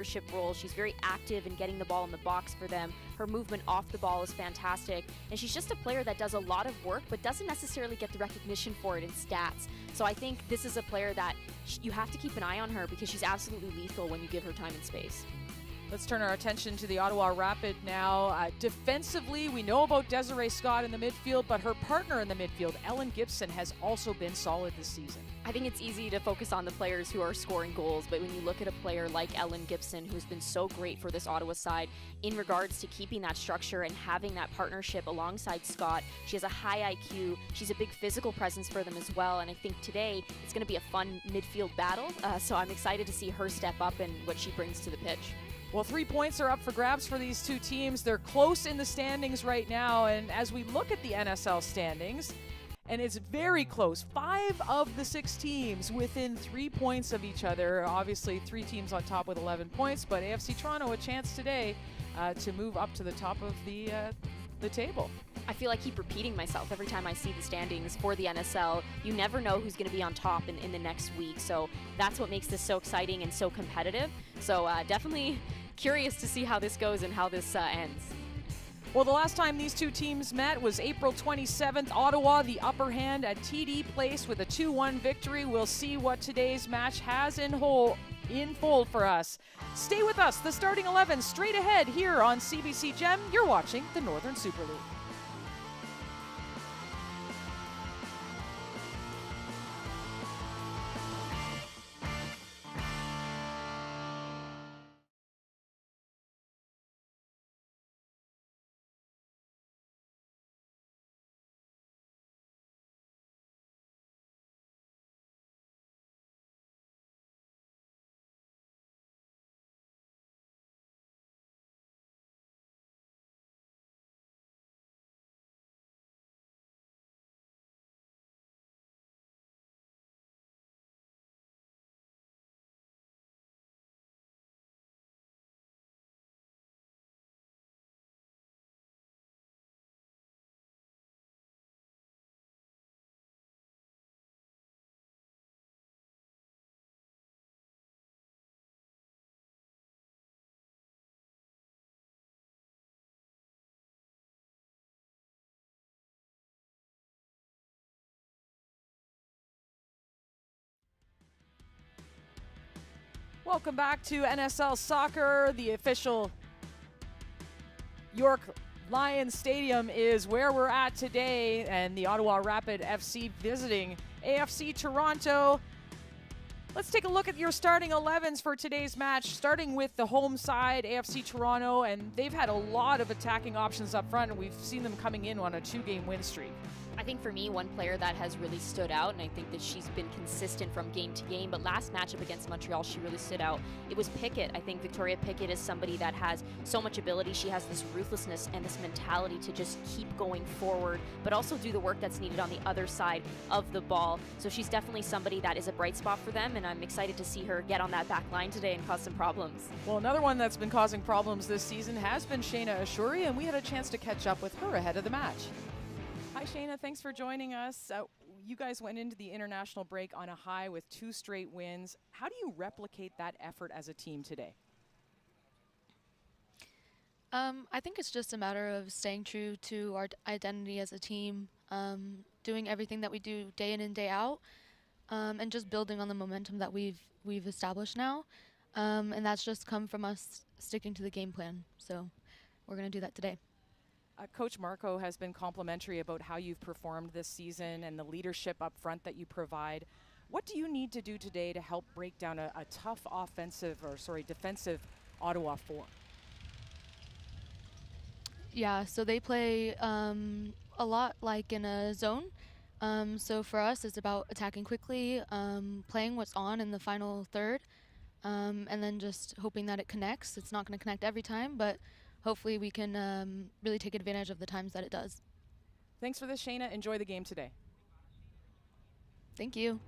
leadership role. She's very active in getting the ball in the box for them. Her movement off the ball is fantastic. And she's just a player that does a lot of work, but doesn't necessarily get the recognition for it in stats. So I think this is a player that you have to keep an eye on her because she's absolutely lethal when you give her time and space. Let's turn our attention to the Ottawa Rapid now. Defensively, we know about Desiree Scott in the midfield, but her partner in the midfield, Ellen Gibson, has also been solid this season. I think it's easy to focus on the players who are scoring goals, but when you look at a player like Ellen Gibson, who's been so great for this Ottawa side in regards to keeping that structure and having that partnership alongside Scott, she has a high IQ. She's a big physical presence for them as well, and I think today it's going to be a fun midfield battle, so I'm excited to see her step up and what she brings to the pitch. Well, 3 points are up for grabs for these two teams. They're close in the standings right now, and as we look at the NSL standings, and it's very close. 5 of the 6 teams within 3 points of each other. Obviously, 3 teams on top with 11 points, but AFC Toronto a chance today to move up to the top of the table. I feel like I keep repeating myself every time I see the standings for the NSL. You never know who's going to be on top in the next week, so that's what makes this so exciting and so competitive. So definitely curious to see how this goes and how this ends. Well, the last time these two teams met was April 27th. Ottawa, the upper hand at TD Place with a 2-1 victory. We'll see what today's match has in fold for us. Stay with us. The starting 11 straight ahead here on CBC Gem. You're watching the Northern Super League. Welcome back to NSL Soccer. The official York Lions Stadium is where we're at today, and the Ottawa Rapid FC visiting AFC Toronto. Let's take a look at your starting 11s for today's match, starting with the home side, AFC Toronto, and they've had a lot of attacking options up front, and we've seen them coming in on a 2-game win streak. I think for me, one player that has really stood out, and I think that she's been consistent from game to game, but last matchup against Montreal, she really stood out. It was Pickett. I think Victoria Pickett is somebody that has so much ability. She has this ruthlessness and this mentality to just keep going forward, but also do the work that's needed on the other side of the ball. So she's definitely somebody that is a bright spot for them, and I'm excited to see her get on that back line today and cause some problems. Well, another one that's been causing problems this season has been Shayna Ashuri, and we had a chance to catch up with her ahead of the match. Hi, Shayna. Thanks for joining us. You guys went into the international break on a high with 2 straight wins. How do you replicate that effort as a team today? I think it's just a matter of staying true to our identity as a team, doing everything that we do day in and day out, and just building on the momentum that we've established now. And that's just come from us sticking to the game plan. So we're going to do that today. Coach Marco has been complimentary about how you've performed this season and the leadership up front that you provide. What do you need to do today to help break down a tough defensive Ottawa 4? Yeah, so they play a lot like in a zone. So for us, it's about attacking quickly, playing what's on in the final third, and then just hoping that it connects. It's not going to connect every time, but hopefully we can really take advantage of the times that it does. Thanks for this, Shayna. Enjoy the game today. Thank you.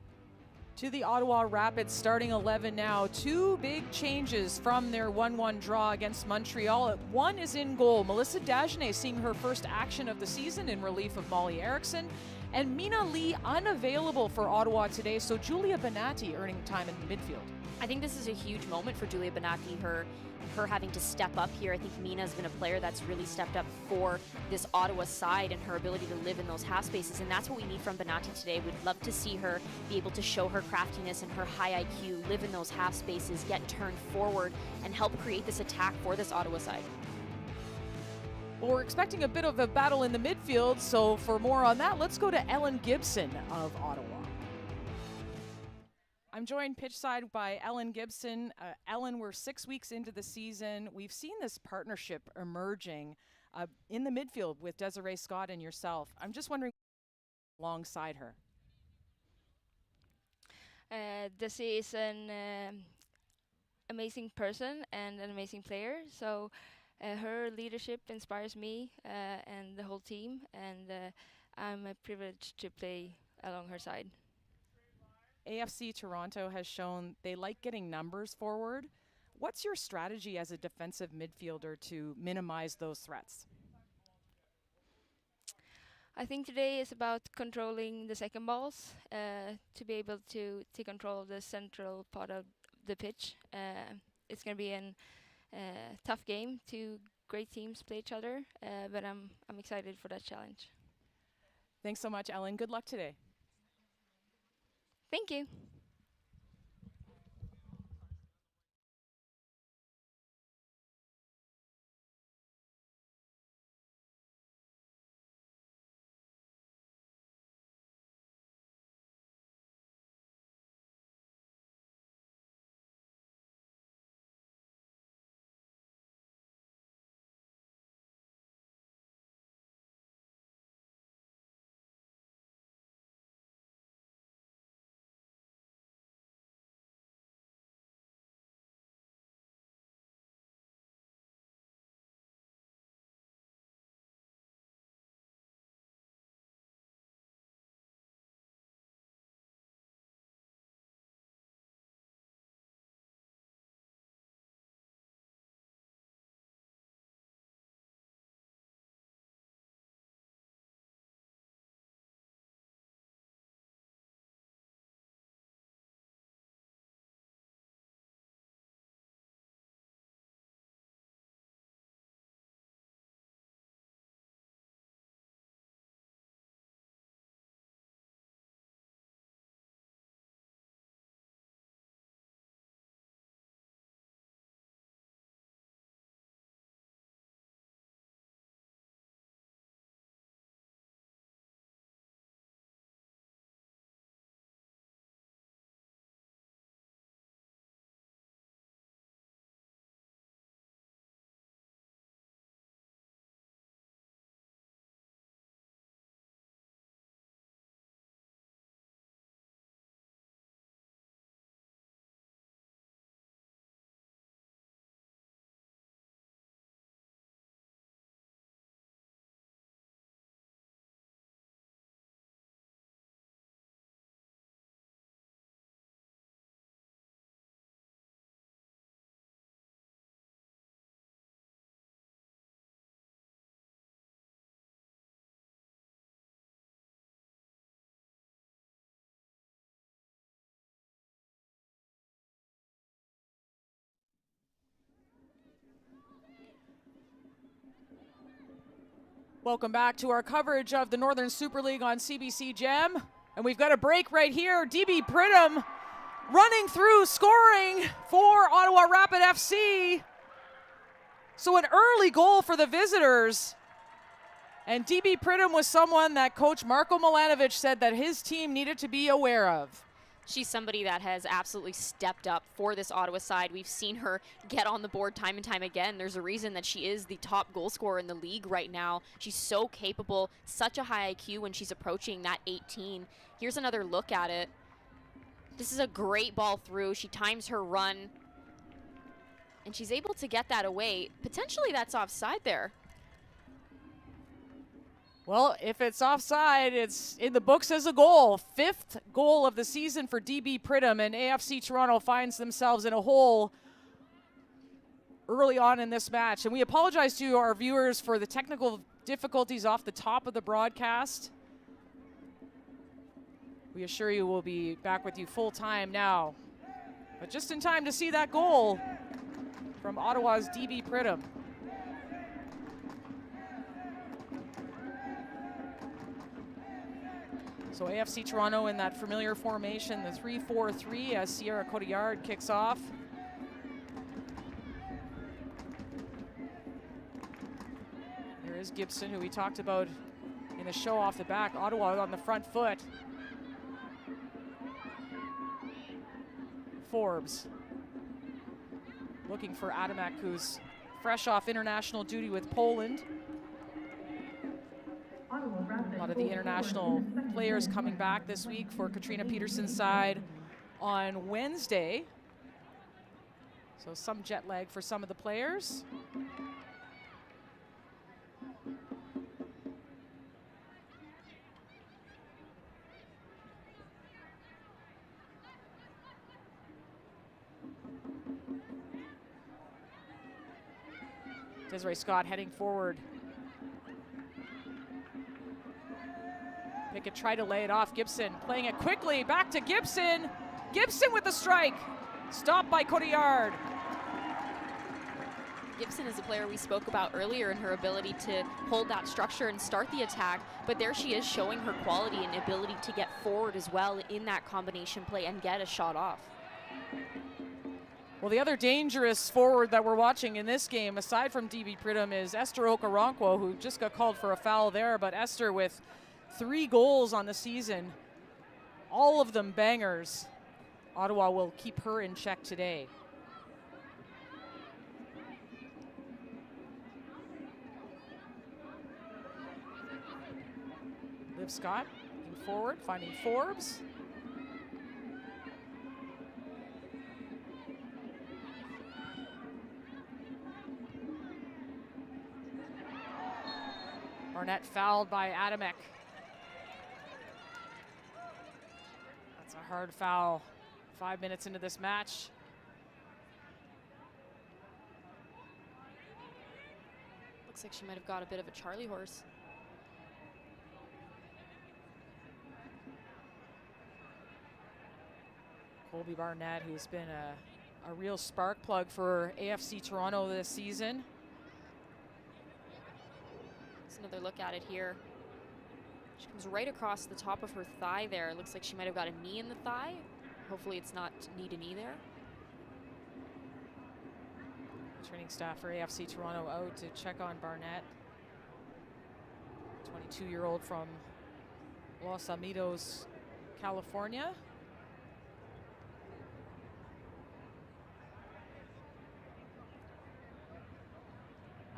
To the Ottawa Rapids starting 11 now. 2 big changes from their 1-1 draw against Montreal. One is in goal. Melissa Dagenet seeing her first action of the season in relief of Molly Erickson. And Mina Lee unavailable for Ottawa today, so Julia Benatti earning time in the midfield. I think this is a huge moment for Julia Banati, her having to step up here. I think Mina's been a player that's really stepped up for this Ottawa side and her ability to live in those half spaces, and that's what we need from Banati today. We'd love to see her be able to show her craftiness and her high IQ, live in those half spaces, get turned forward, and help create this attack for this Ottawa side. Well, we're expecting a bit of a battle in the midfield, so for more on that, let's go to Ellen Gibson of Ottawa. I'm joined pitch side by Ellen Gibson. Ellen, we're 6 weeks into the season. We've seen this partnership emerging in the midfield with Desiree Scott and yourself. I'm just wondering, alongside her. Desi is an amazing person and an amazing player. So her leadership inspires me and the whole team, and I'm privileged to play along her side. AFC Toronto has shown they like getting numbers forward. What's your strategy as a defensive midfielder to minimize those threats? I think today is about controlling the second balls to be able to take control of the central part of the pitch. It's going to be a tough game. Two great teams play each other, but I'm excited for that challenge. Thanks so much, Ellen. Good luck today. Thank you. Welcome back to our coverage of the Northern Super League on CBC Gem. And we've got a break right here. DB Pridham running through, scoring for Ottawa Rapid FC. So an early goal for the visitors. And DB Pridham was someone that Coach Marko Milanovic said that his team needed to be aware of. She's somebody that has absolutely stepped up for this Ottawa side. We've seen her get on the board time and time again. There's a reason that she is the top goal scorer in the league right now. She's so capable, such a high IQ when she's approaching that 18. Here's another look at it. This is a great ball through. She times her run, and she's able to get that away. Potentially that's offside there. Well, if it's offside, it's in the books as a goal. 5th goal of the season for DB Pridham, and AFC Toronto finds themselves in a hole early on in this match. And we apologize to our viewers for the technical difficulties off the top of the broadcast. We assure you we'll be back with you full time now But just in time to see that goal from Ottawa's DB Pridham. So AFC Toronto in that familiar formation, the 3-4-3, as Sierra Cotillard kicks off. There is Gibson, who we talked about in the show off the back. Ottawa on the front foot. Forbes looking for Adamek, who's fresh off international duty with Poland. A lot of the international players coming back this week for Katrina Peterson's side on Wednesday. So some jet lag for some of the players. Desiree Scott heading forward. Pickett tried to lay it off. Gibson playing it quickly. Back to Gibson. Gibson with the strike. Stopped by Cotillard. Gibson is a player we spoke about earlier in her ability to hold that structure and start the attack, but there she is showing her quality and ability to get forward as well in that combination play and get a shot off. Well, the other dangerous forward that we're watching in this game, aside from DB Pridham, is Esther Okoronkwo, who just got called for a foul there, but Esther with 3 goals on the season, all of them bangers. Ottawa will keep her in check today. Liv Scott looking forward, finding Forbes. Barnett fouled by Adamek. That's a hard foul. 5 minutes into this match. Looks like she might have got a bit of a Charlie horse. Colby Barnett, who's been a real spark plug for AFC Toronto this season. Another look at it here. She comes right across the top of her thigh there. It looks like she might have got a knee in the thigh. Hopefully it's not knee to knee there. Training staff for AFC Toronto out to check on Barnett. 22-year-old from Los Alamitos, California.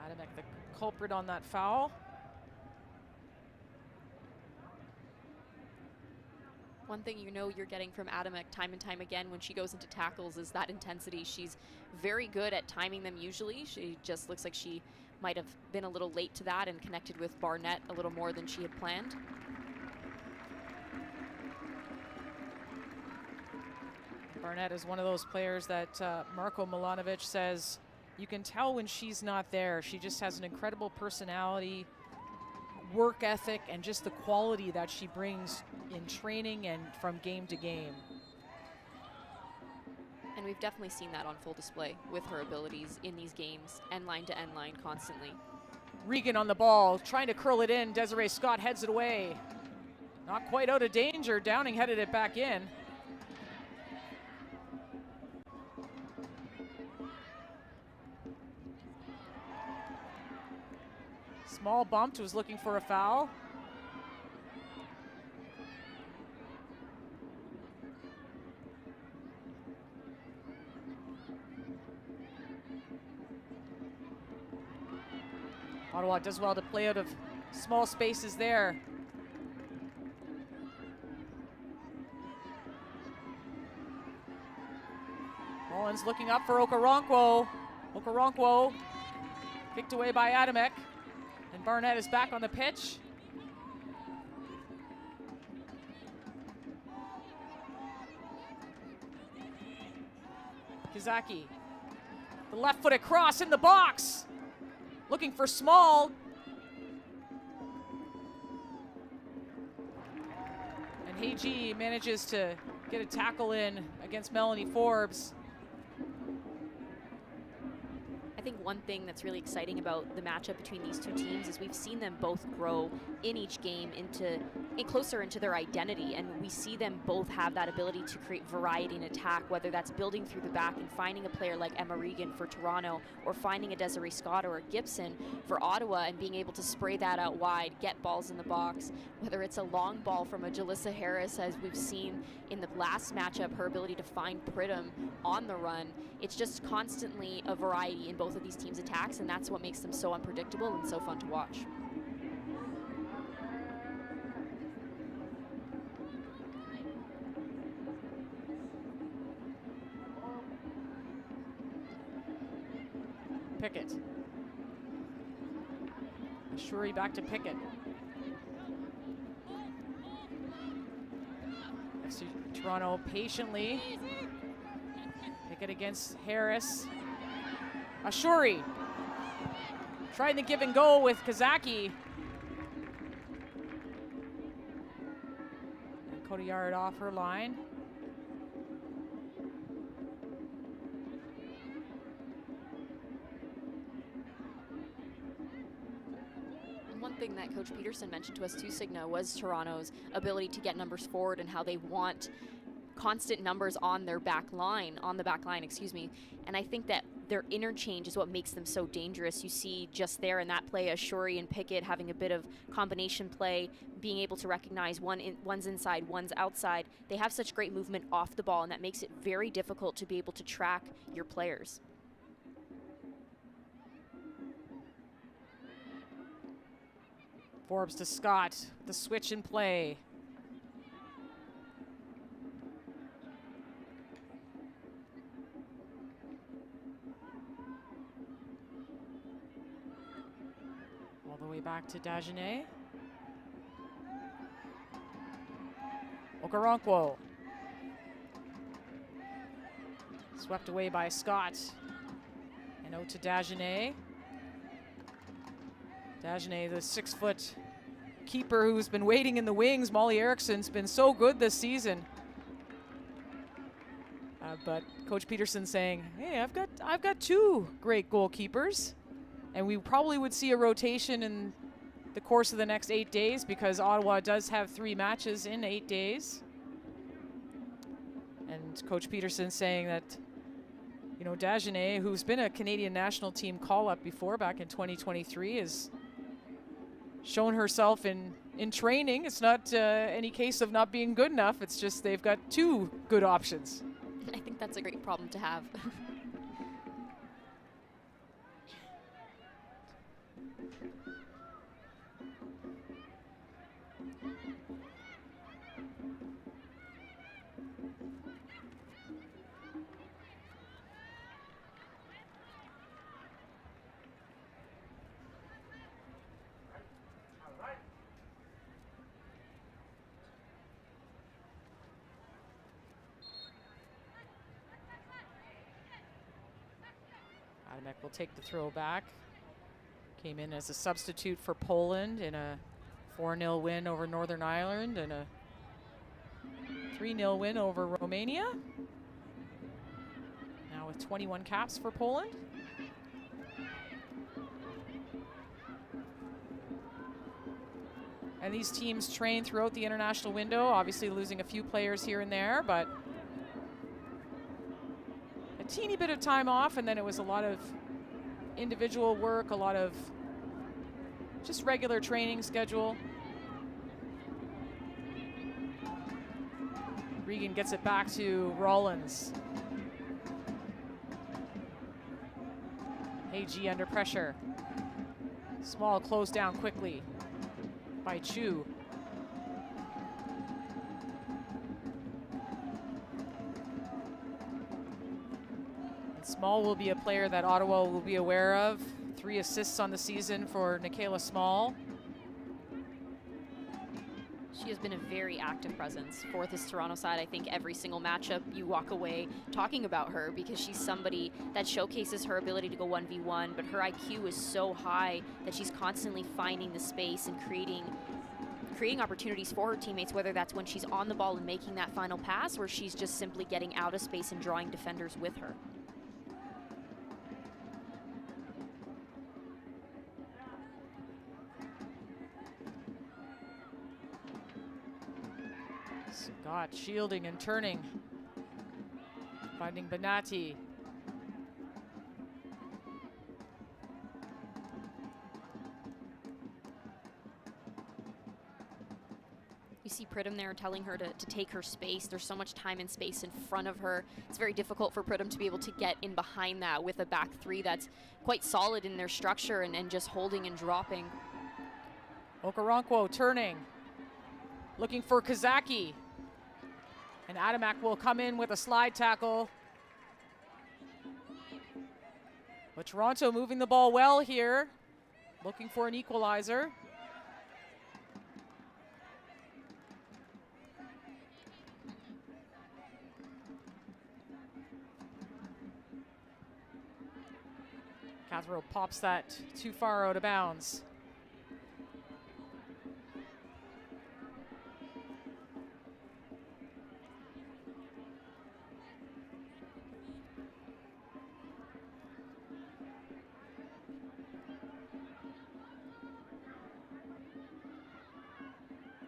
Adamek, the culprit on that foul. One thing you know you're getting from Adamek time and time again when she goes into tackles is that intensity. She's very good at timing them usually. She just looks like she might have been a little late to that and connected with Barnett a little more than she had planned. Barnett is one of those players that Marko Milanovic says you can tell when she's not there. She just has an incredible personality, work ethic, and just the quality that she brings in training and from game to game. And we've definitely seen that on full display with her abilities in these games, end line to end line constantly. Regan on the ball, trying to curl it in. Desiree Scott heads it away. Not quite out of danger. Downing headed it back in. Small bumped, was looking for a foul. Ottawa does well to play out of small spaces there. Mullins looking up for Okoronkwo. Okoronkwo kicked away by Adamek. And Barnett is back on the pitch. Kazaki, the left-footed cross in the box. Looking for Small. And Heiji manages to get a tackle in against Melanie Forbes. I think one thing that's really exciting about the matchup between these two teams is we've seen them both grow in each game closer into their identity, and we see them both have that ability to create variety in attack, whether that's building through the back and finding a player like Emma Regan for Toronto, or finding a Desiree Scott or a Gibson for Ottawa and being able to spray that out wide, get balls in the box, whether it's a long ball from a Jalissa Harris, as we've seen in the last matchup, her ability to find Pridham on the run. It's just constantly a variety in both of these teams' attacks, and that's what makes them so unpredictable and so fun to watch. Pickett. Shuri back to Pickett. FC Toronto patiently. Pickett against Harris. Ashuri trying to give and go with Kazaki. And Cody Yard off her line. One thing that Coach Peterson mentioned to us too, Signa, was Toronto's ability to get numbers forward and how they want constant numbers on their back line, and I think that their interchange is what makes them so dangerous. You see just there in that play, Ashuri and Pickett having a bit of combination play, being able to recognize one's inside, one's outside. They have such great movement off the ball, and that makes it very difficult to be able to track your players. Forbes to Scott, the switch in play. All the way back to Dagenet. Okoronkwo. Swept away by Scott. And out to Dagenet. Dagenet, the 6-foot keeper who's been waiting in the wings. Molly Erickson's been so good this season. But Coach Peterson saying, hey, I've got two great goalkeepers. And we probably would see a rotation in the course of the next 8 days, because Ottawa does have 3 matches in 8 days. And Coach Peterson saying that, you know, Dagenet, who's been a Canadian national team call-up before back in 2023, is shown herself in training. It's not any case of not being good enough. It's just they've got 2 good options. I think that's a great problem to have. Adamek will take the throw back. Came in as a substitute for Poland in a 4-0 win over Northern Ireland and a 3-0 win over Romania. Now with 21 caps for Poland. And these teams train throughout the international window, obviously losing a few players here and there, but a teeny bit of time off, and then it was a lot of individual work, a lot of just regular training schedule. Regan gets it back to Rollins. AG under pressure. Small closed down quickly by Chu. Small will be a player that Ottawa will be aware of. 3 assists on the season for Nikayla Small. She has been a very active presence for this Toronto side. I think every single matchup you walk away talking about her, because she's somebody that showcases her ability to go 1v1, but her IQ is so high that she's constantly finding the space and creating creating opportunities for her teammates, whether that's when she's on the ball and making that final pass, or she's just simply getting out of space and drawing defenders with her. Scott shielding and turning, finding Benatti. You see Pridham there telling her to take her space. There's so much time and space in front of her. It's very difficult for Pridham to be able to get in behind that with a back three that's quite solid in their structure and just holding and dropping. Okoronkwo turning, looking for Kazaki. And Adamak will come in with a slide tackle. But Toronto moving the ball well here, looking for an equalizer. Cathro pops that too far out of bounds.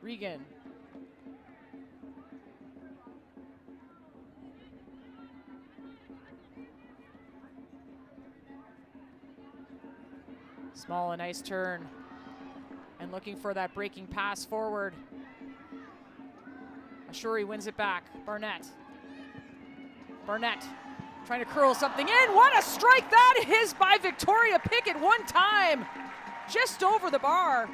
Regan. Small, a nice turn. And looking for that breaking pass forward. Ashuri wins it back. Barnett. Barnett trying to curl something in. What a strike that is by Victoria Pickett one time. Just over the bar.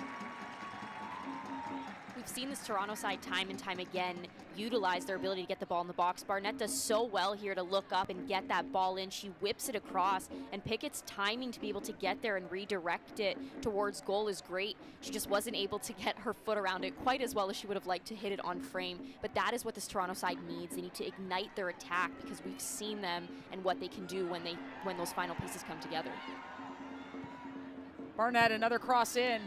We've seen this Toronto side time and time again utilize their ability to get the ball in the box. Barnett does so well here to look up and get that ball in. She whips it across, and Pickett's timing to be able to get there and redirect it towards goal is great. She just wasn't able to get her foot around it quite as well as she would have liked to hit it on frame, but that is what this Toronto side needs. They need to ignite their attack because we've seen them and what they can do when those final pieces come together. Barnett, another cross in,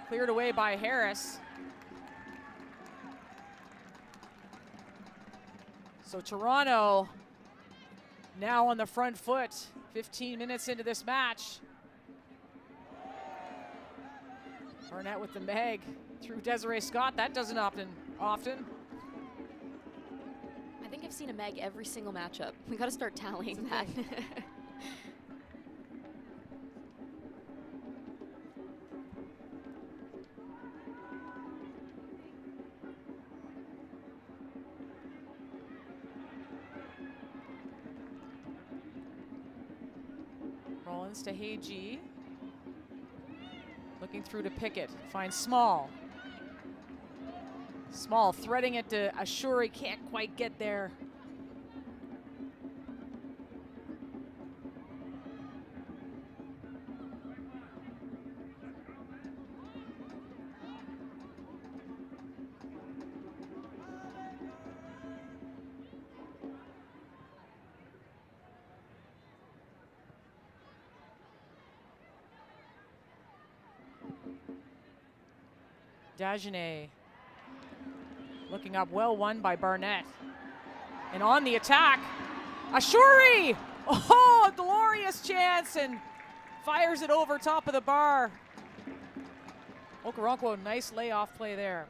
cleared away by Harris. So Toronto now on the front foot, 15 minutes into this match. Barnett with the mag through Desiree Scott. That doesn't happen often. I think I've seen a Meg every single matchup. We got to start tallying that. Rollins to Heiji. Looking through to Pickett. Finds Small. Small threading it to Ashuri. Can't quite get there. Dagenet looking up, well won by Barnett. And on the attack, Ashuri! Oh, a glorious chance, and fires it over top of the bar. Okoronkwo, nice layoff play there.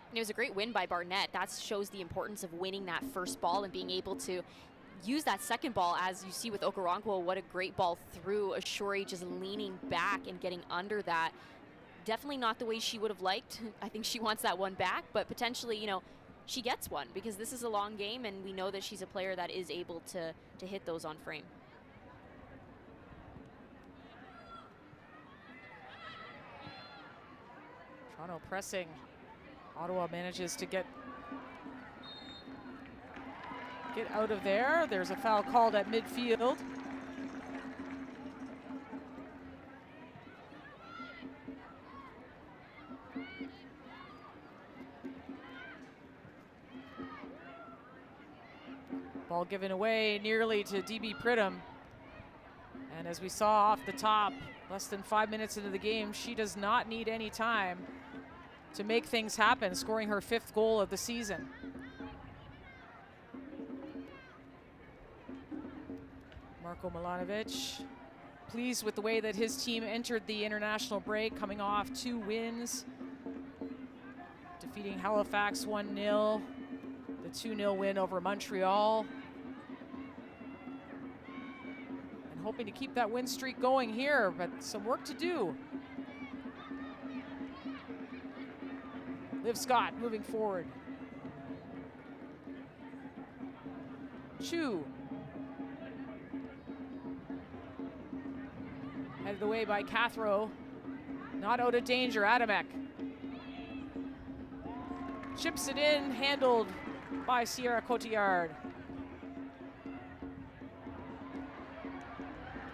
And it was a great win by Barnett. That shows the importance of winning that first ball and being able to use that second ball, as you see with Okoronkwo. What a great ball through. Ashuri just leaning back and getting under that. Definitely not the way she would have liked. I think she wants that one back, but potentially, you know, she gets one because this is a long game and we know that she's a player that is able to hit those on frame. Toronto pressing. Ottawa manages to get out of there. There's a foul called at midfield. Ball given away nearly to DB Pridham. And as we saw off the top, less than 5 minutes into the game, she does not need any time. to make things happen, scoring her 5th goal of the season. Marko Milanovic, pleased with the way that his team entered the international break, coming off 2 wins, defeating Halifax 1-0, the 2-0 win over Montreal, and hoping to keep that win streak going here, but some work to do. Liv Scott moving forward. Chu. Headed away by Cathro. Not out of danger, Adamek. Chips it in, handled by Sierra Cotillard.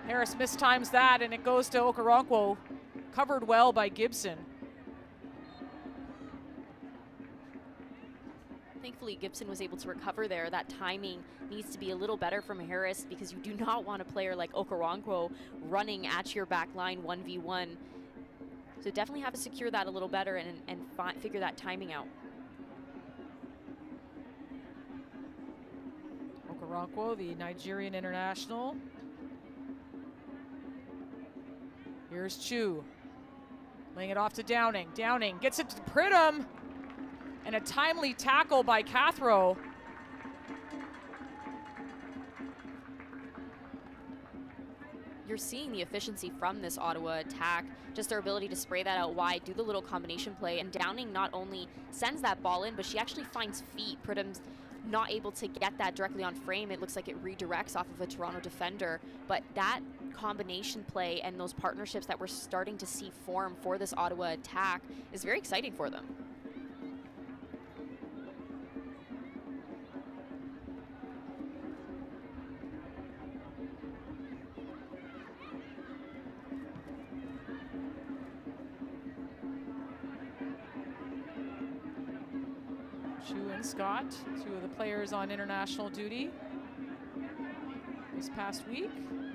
Harris mistimes that, and it goes to Okoronkwo. Covered well by Gibson. Thankfully, Gibson was able to recover there. That timing needs to be a little better from Harris because you do not want a player like Okoronkwo running at your back line 1v1. So definitely have to secure that a little better and figure that timing out. Okoronkwo, the Nigerian international. Here's Chu. Laying it off to Downing. Downing gets it to Pridham. And a timely tackle by Cathro. You're seeing the efficiency from this Ottawa attack, just their ability to spray that out wide, do the little combination play, and Downing not only sends that ball in, but she actually finds feet. Pridham's not able to get that directly on frame. It looks like it redirects off of a Toronto defender, but that combination play and those partnerships that we're starting to see form for this Ottawa attack is very exciting for them. Chu and Scott, 2 of the players on international duty this past week.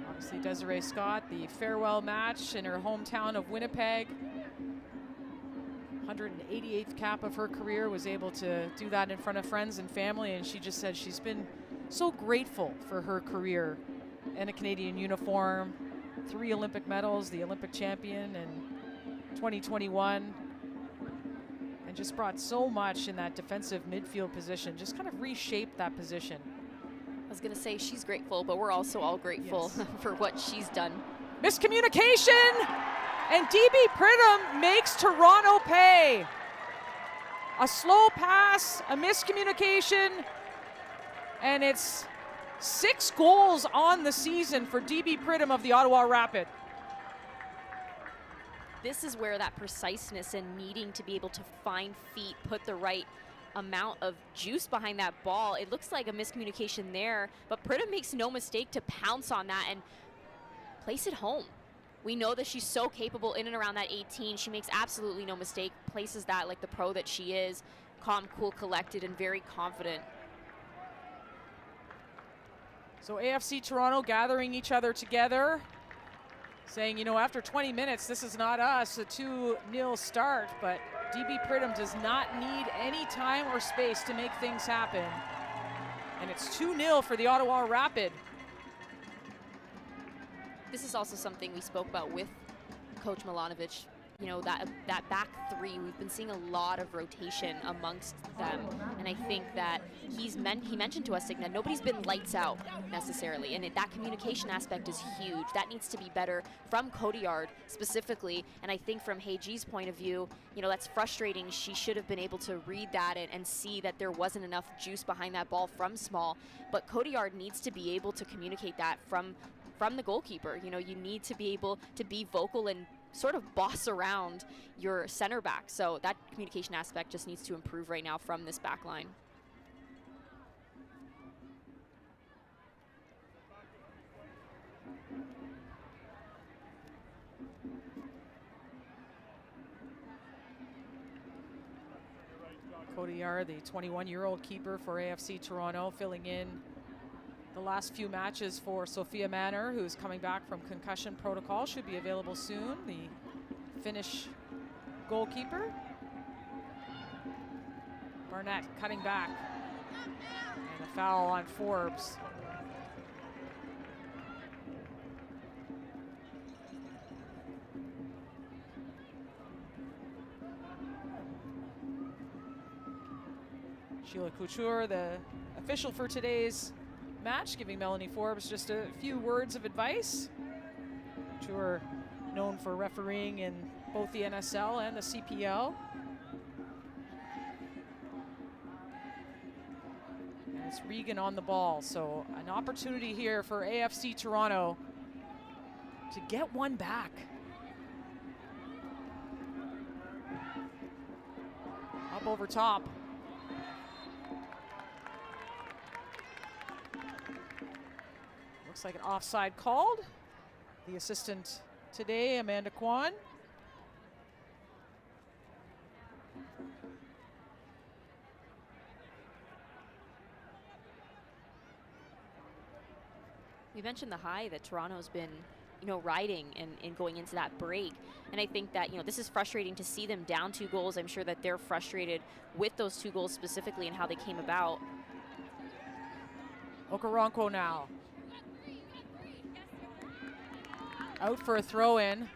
Obviously Desiree Scott, the farewell match in her hometown of Winnipeg. 188th cap of her career, was able to do that in front of friends and family, and she just said she's been so grateful for her career in a Canadian uniform. 3 Olympic medals, the Olympic champion in 2021. Just brought so much in that defensive midfield position, just kind of reshaped that position. I was gonna say she's grateful, but we're also all grateful for what she's done. Miscommunication, and DB Pridham makes Toronto pay. A slow pass, a miscommunication, and it's 6 goals on the season for DB Pridham of the Ottawa Rapid. This is where that preciseness and needing to be able to find feet, put the right amount of juice behind that ball. It looks like a miscommunication there, but Pridham makes no mistake to pounce on that and place it home. We know that she's so capable in and around that 18. She makes absolutely no mistake, places that like the pro that she is, calm, cool, collected, and very confident. So AFC Toronto gathering each other together, saying, you know, after 20 minutes, this is not us, a 2-0 start, but DB Pridham does not need any time or space to make things happen. And it's 2-0 for the Ottawa Rapid. This is also something we spoke about with Coach Milanovic. You know, that back 3, we've been seeing a lot of rotation amongst them. And I think that he mentioned to us, Signa, nobody's been lights out necessarily. And that communication aspect is huge. That needs to be better from Cotillard specifically. And I think from Heiji's point of view, you know, that's frustrating. She should have been able to read that and see that there wasn't enough juice behind that ball from Small. But Cotillard needs to be able to communicate that from the goalkeeper. You know, you need to be able to be vocal and sort of boss around your center back. So that communication aspect just needs to improve right now from this back line. Cotillard, the 21-year-old keeper for AFC Toronto, filling in the last few matches for Sophia Manor, who's coming back from concussion protocol, should be available soon. The Finnish goalkeeper. Barnett cutting back. And a foul on Forbes. Sheila Couture, the official for today's match, giving Melanie Forbes just a few words of advice. Couture known for refereeing in both the NSL and the CPL. And it's Regan on the ball, so an opportunity here for AFC Toronto to get one back. Up over top. Looks like an offside called. The assistant today, Amanda Kwan. We mentioned the high that Toronto's been, riding and going into that break. And I think that, this is frustrating to see them down 2 goals. I'm sure that they're frustrated with those 2 goals specifically and how they came about. Okoronkwo now. Out for a throw in.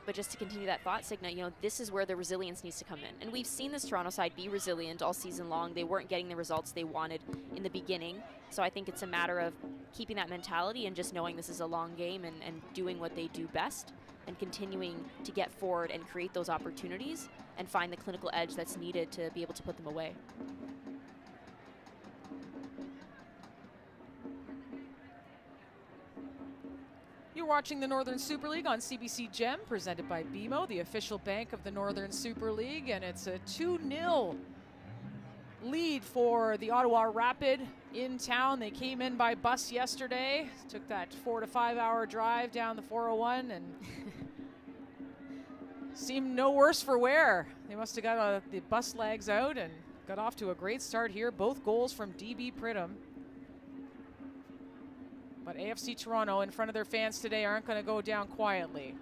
But just to continue that thought, Signa, this is where the resilience needs to come in. And we've seen this Toronto side be resilient all season long. They weren't getting the results they wanted in the beginning. So I think it's a matter of keeping that mentality and just knowing this is a long game and doing what they do best and continuing to get forward and create those opportunities and find the clinical edge that's needed to be able to put them away. You're watching the Northern Super League on CBC Gem, presented by BMO, the official bank of the Northern Super League, and it's a 2-0 lead for the Ottawa Rapid in town. They came in by bus yesterday, took that 4 to 5 hour drive down the 401 and seemed no worse for wear. They must have got the bus legs out and got off to a great start here. Both goals from DB Pridham. But AFC Toronto in front of their fans today aren't going to go down quietly.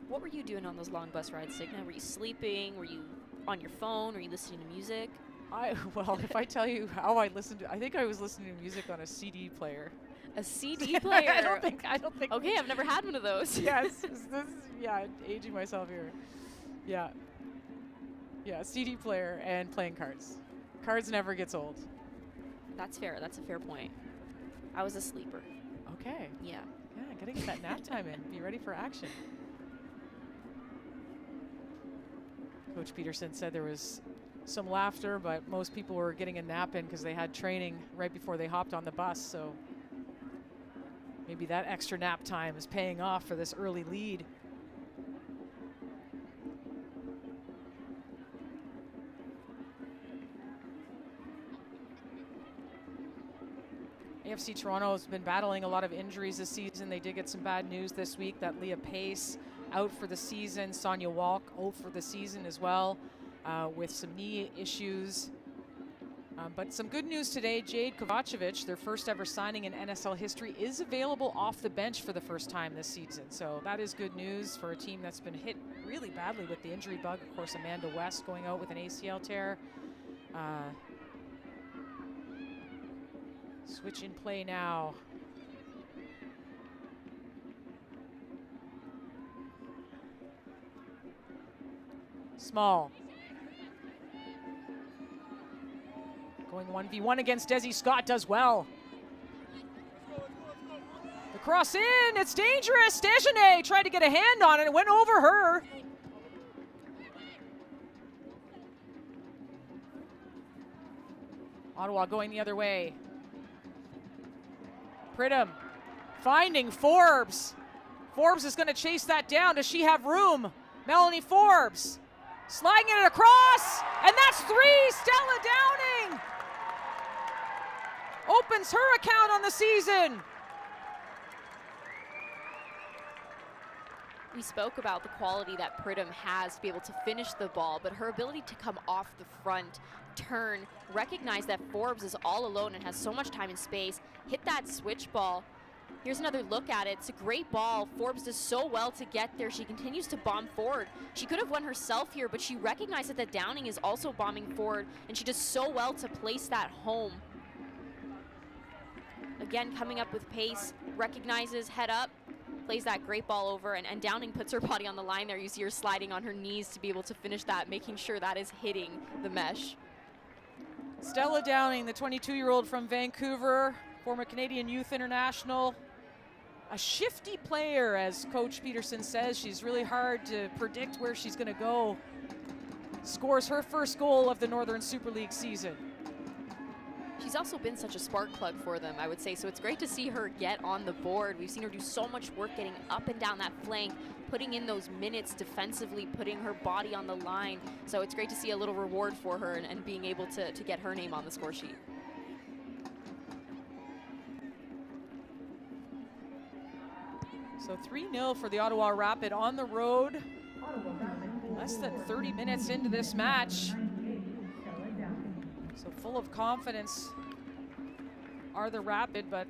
What were you doing on those long bus rides, Signa? Were you sleeping? Were you on your phone? Were you listening to music? Well, if I tell you how I listened to, I think I was listening to music on a CD player. A CD player? I don't think. Okay, I've never had one of those. Yes, this is, aging myself here. Yeah, CD player and playing cards. Cards never gets old. That's fair. That's a fair point. I was a sleeper. Okay. Yeah. Yeah, gotta get that nap time in. Be ready for action. Coach Peterson said there was some laughter, but most people were getting a nap in because they had training right before they hopped on the bus. So maybe that extra nap time is paying off for this early lead. AFC Toronto has been battling a lot of injuries this season. They did get some bad news this week that Leah Pace out for the season. Sonia Walk out for the season as well with some knee issues. But some good news today. Jade Kovacevic, their first ever signing in NSL history, is available off the bench for the first time this season. So that is good news for a team that's been hit really badly with the injury bug. Of course, Amanda West going out with an ACL tear. Switch in play now. Small. Going 1v1 against Desi Scott, does well. The cross in, it's dangerous. Desjardins tried to get a hand on it, it went over her. Ottawa going the other way. Pridham finding Forbes. Forbes is going to chase that down. Does she have room? Melanie Forbes sliding it across, and that's 3. Stella Downing opens her account on the season. We spoke about the quality that Pridham has to be able to finish the ball, but her ability to come off the front, turn, recognize that Forbes is all alone and has so much time and space, hit that switch ball. Here's another look at it. It's a great ball. Forbes does so well to get there. She continues to bomb forward. She could have won herself here, but she recognized that Downing is also bombing forward, and she does so well to place that home. Again, coming up with pace, recognizes, head up, plays that great ball over, and Downing puts her body on the line there. You see her sliding on her knees to be able to finish that, making sure that is hitting the mesh. Stella Downing, the 22-year-old from Vancouver, former Canadian Youth International. A shifty player, as Coach Peterson says. She's really hard to predict where she's going to go. Scores her first goal of the Northern Super League season. She's also been such a spark plug for them, I would say, so it's great to see her get on the board. We've seen her do so much work getting up and down that flank, putting in those minutes defensively, putting her body on the line. So it's great to see a little reward for her and being able to get her name on the score sheet. So 3-0 for the Ottawa Rapid on the road. Less than 30 minutes into this match. So full of confidence are the Rapid, but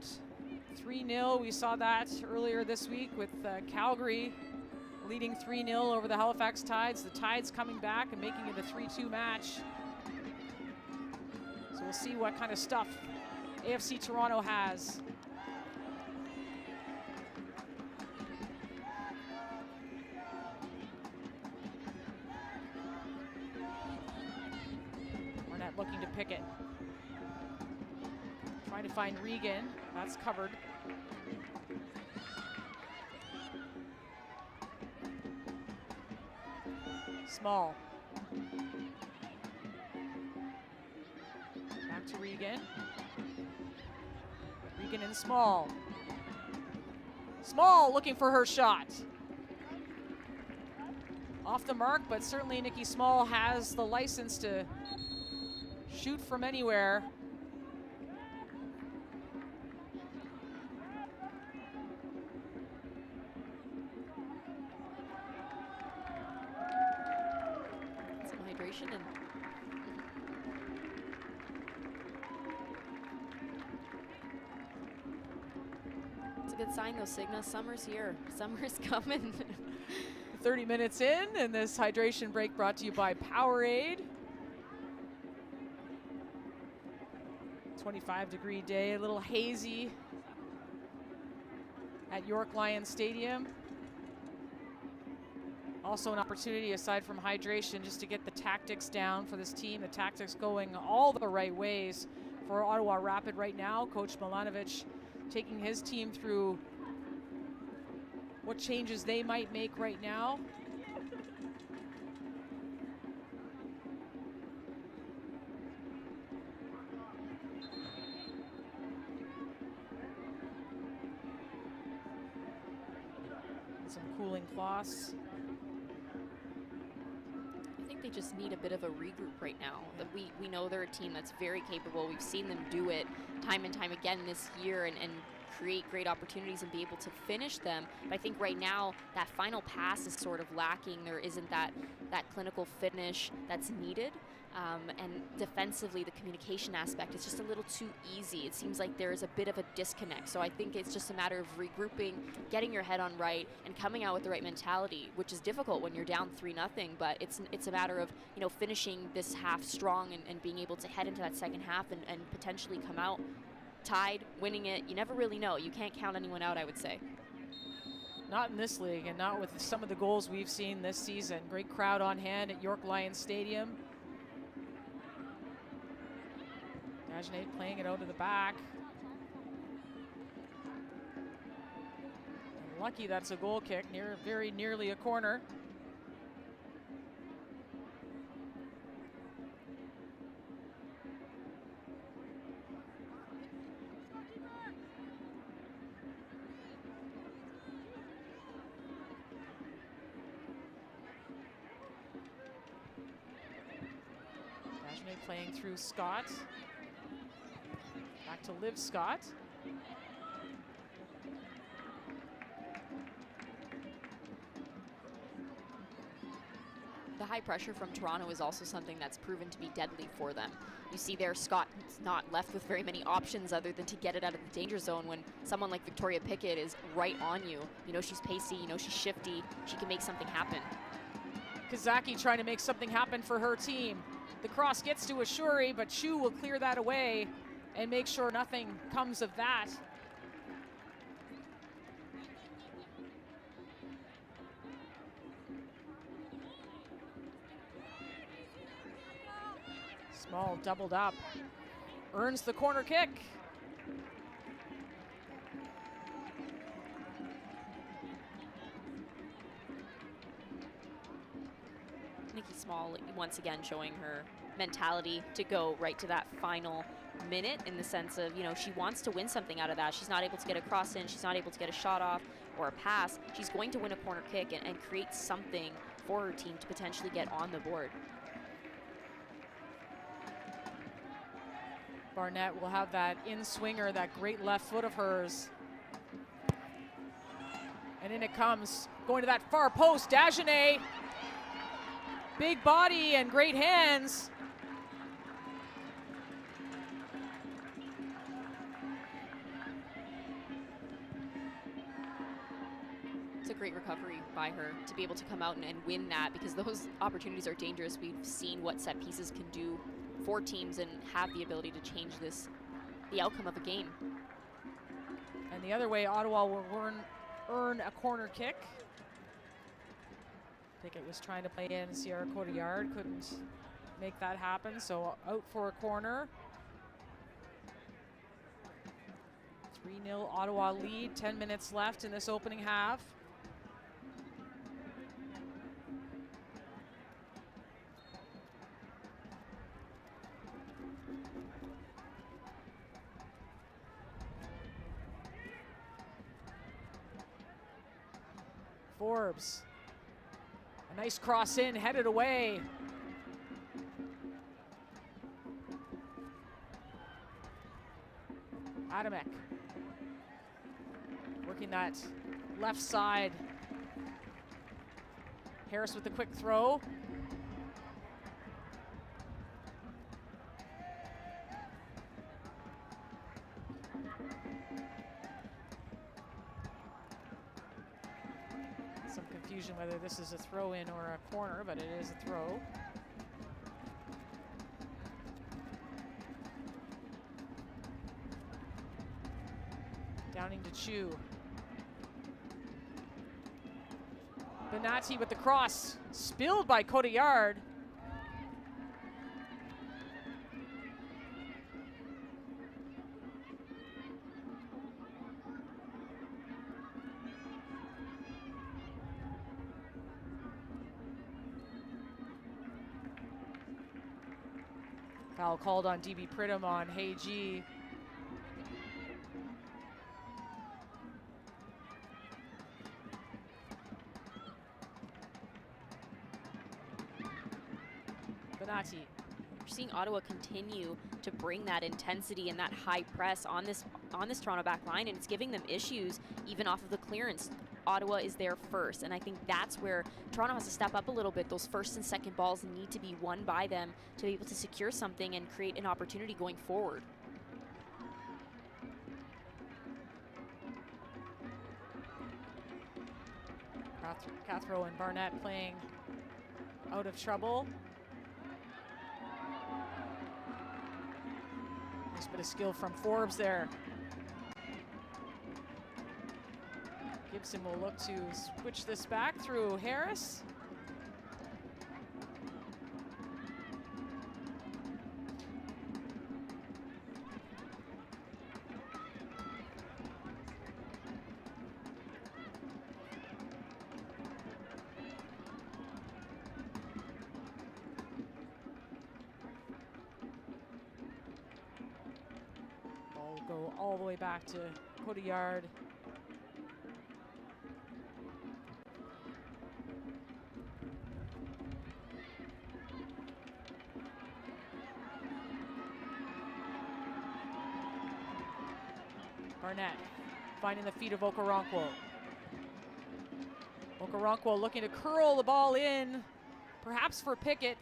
3-0, we saw that earlier this week with Calgary leading 3-0 over the Halifax Tides. The Tides coming back and making it a 3-2 match. So we'll see what kind of stuff AFC Toronto has. Looking to pick it. Trying to find Regan. That's covered. Small. Back to Regan. Regan and Small. Small looking for her shot. Off the mark, but certainly Nikki Small has the license to shoot from anywhere. Some hydration and it's a good sign though, Signa. Summer's here. Summer's coming. 30 minutes in, and this hydration break brought to you by Powerade. 25-degree day, a little hazy at York Lions Stadium. Also an opportunity, aside from hydration, just to get the tactics down for this team. The tactics going all the right ways for Ottawa Rapid right now. Coach Milanovic taking his team through what changes they might make right now. Some cooling cloths. I think they just need a bit of a regroup right now. We know they're a team that's very capable. We've seen them do it time and time again this year and create great opportunities and be able to finish them. But I think right now that final pass is sort of lacking. There isn't that clinical finish that's needed. And defensively, the communication aspect is just a little too easy. It seems like there is a bit of a disconnect. So I think it's just a matter of regrouping, getting your head on right, and coming out with the right mentality, which is difficult when you're down 3-0. But it's a matter of finishing this half strong and being able to head into that second half and potentially come out tied, winning it. You never really know. You can't count anyone out, I would say. Not in this league, and not with some of the goals we've seen this season. Great crowd on hand at York Lions Stadium. Dagenet playing it out to the back. Lucky that's a goal kick, very nearly a corner. Dagenet playing through Scott. Back to Liv Scott. The high pressure from Toronto is also something that's proven to be deadly for them. You see there, Scott's not left with very many options other than to get it out of the danger zone when someone like Victoria Pickett is right on you. You know she's pacey, you know she's shifty, she can make something happen. Kazaki trying to make something happen for her team. The cross gets to Ashuri, but Chu will clear that away and make sure nothing comes of that. Small doubled up, earns the corner kick. Nikki Small once again showing her mentality to go right to that final minute, in the sense of, you know, she wants to win something out of that. She's not able to get a cross in, she's not able to get a shot off or a pass. She's going to win a corner kick and create something for her team to potentially get on the board. Barnett will have that in-swinger, that great left foot of hers. And in it comes, going to that far post, Dagenet. Big body and great hands. It's a great recovery by her to be able to come out and win that, because those opportunities are dangerous. We've seen what set pieces can do for teams and have the ability to change the outcome of a game. And the other way, Ottawa will earn a corner kick. Pickett was trying to play in Sierra Cotillard, couldn't make that happen, so out for a corner. 3-0 Ottawa lead, 10 minutes left in this opening half. Forbes, a nice cross in, headed away. Adamek working that left side. Harris with the quick throw. Some confusion whether this is a throw in or a corner, but it is a throw. Downing to Chu. Benatti with the cross, spilled by Cotillard. Foul called on DB Pridham on Heiji. Benatti. We're seeing Ottawa continue to bring that intensity and that high press on this Toronto back line, and it's giving them issues even off of the clearance. Ottawa is there first, and I think that's where Toronto has to step up a little bit. Those first and second balls need to be won by them to be able to secure something and create an opportunity going forward. Cathro and Barnett playing out of trouble. Nice bit of skill from Forbes there. Gibson will look to switch this back through Harris. Ball will go all the way back to Cotillard. Barnett finding the feet of Okoronkwo. Okoronkwo looking to curl the ball in. perhaps for Pickett.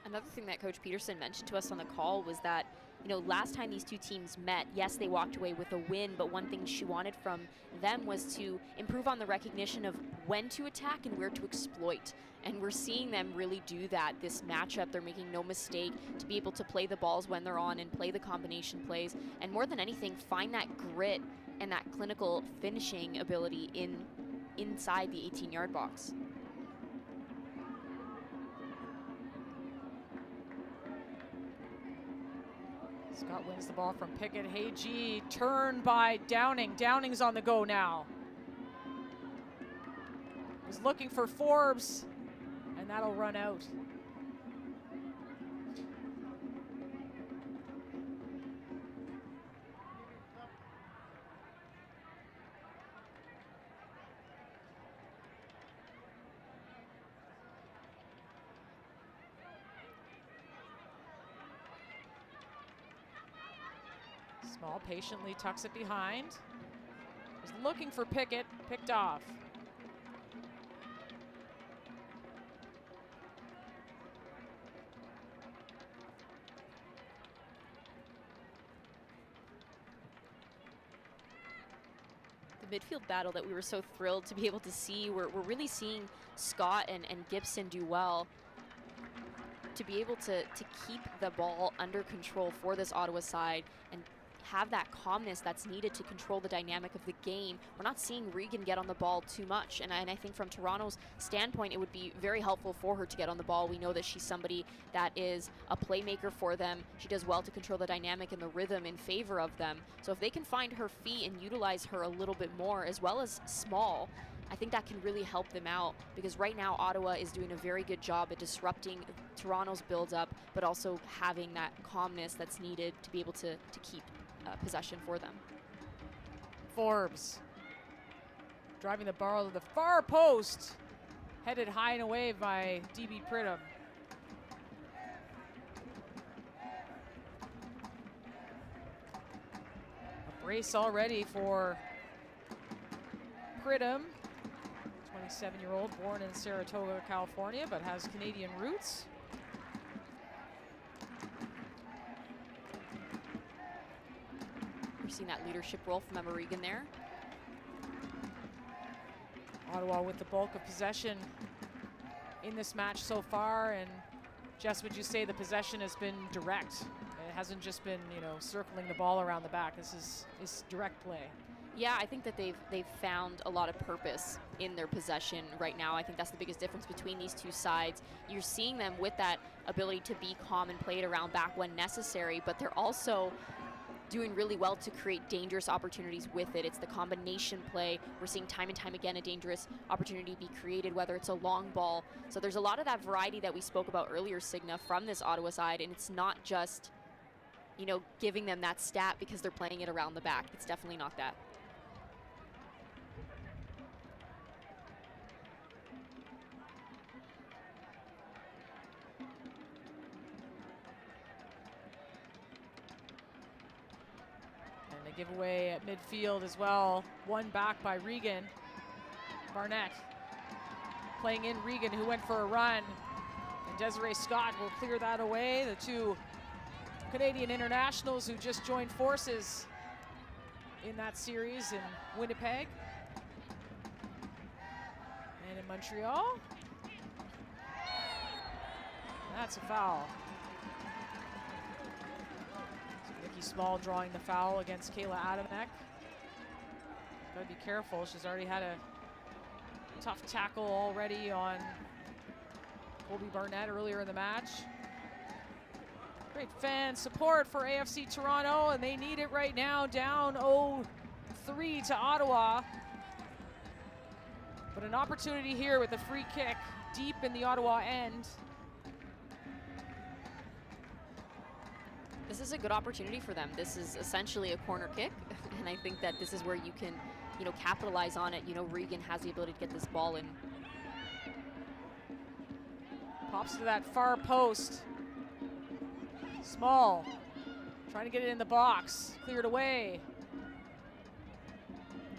Another thing that Coach Peterson mentioned to us on the call was that, you know, last time these two teams met, yes, they walked away with a win, but one thing she wanted from them was to improve on the recognition of when to attack and where to exploit. And we're seeing them really do that this matchup. They're making no mistake to be able to play the balls when they're on and play the combination plays. And more than anything, find that grit and that clinical finishing ability inside the 18-yard box. Scott wins the ball from Pickett. Hey G, turn by Downing. Downing's on the go now. Was looking for Forbes, and that'll run out. Small patiently tucks it behind. Was looking for Pickett, picked off. The midfield battle that we were so thrilled to be able to see, we're really seeing Scott and Gibson do well to be able to keep the ball under control for this Ottawa side and have that calmness that's needed to control the dynamic of the game. We're not seeing Regan get on the ball too much, and I think from Toronto's standpoint, it would be very helpful for her to get on the ball. We know that she's somebody that is a playmaker for them. She does well to control the dynamic and the rhythm in favor of them. So if they can find her feet and utilize her a little bit more, as well as small, I think that can really help them out, because right now Ottawa is doing a very good job at disrupting Toronto's build-up, but also having that calmness that's needed to be able to keep possession for them. Forbes driving the ball to the far post, headed high and away by DB Pridham. A brace already for Pridham, 27-year-old, born in Saratoga, California, but has Canadian roots. We're seeing that leadership role from Emma Regan there. Ottawa with the bulk of possession in this match so far, and Jess, would you say the possession has been direct? It hasn't just been, you know, circling the ball around the back. This is direct play. Yeah, I think that they've found a lot of purpose in their possession right now. I think that's the biggest difference between these two sides. You're seeing them with that ability to be calm and play it around back when necessary, but they're also doing really well to create dangerous opportunities with it. It's the combination play. We're seeing time and time again a dangerous opportunity be created, whether it's a long ball. So there's a lot of that variety that we spoke about earlier, Signa, from this Ottawa side, and it's not just, you know, giving them that stat because they're playing it around the back. It's definitely not that. Giveaway at midfield as well. One back by Regan. Barnett playing in Regan, who went for a run. And Desiree Scott will clear that away. The two Canadian internationals who just joined forces in that series in Winnipeg and in Montreal. That's a foul. Small drawing the foul against Kayla Adamek. Gotta be careful. She's already had a tough tackle already on Colby Barnett earlier in the match. Great fan support for AFC Toronto, and they need it right now, down 0-3 to Ottawa. But an opportunity here with a free kick deep in the Ottawa end. This is a good opportunity for them. This is essentially a corner kick, and I think that this is where you can, you know, capitalize on it. You know, Regan has the ability to get this ball in. Pops to that far post. Small, trying to get it in the box, cleared away.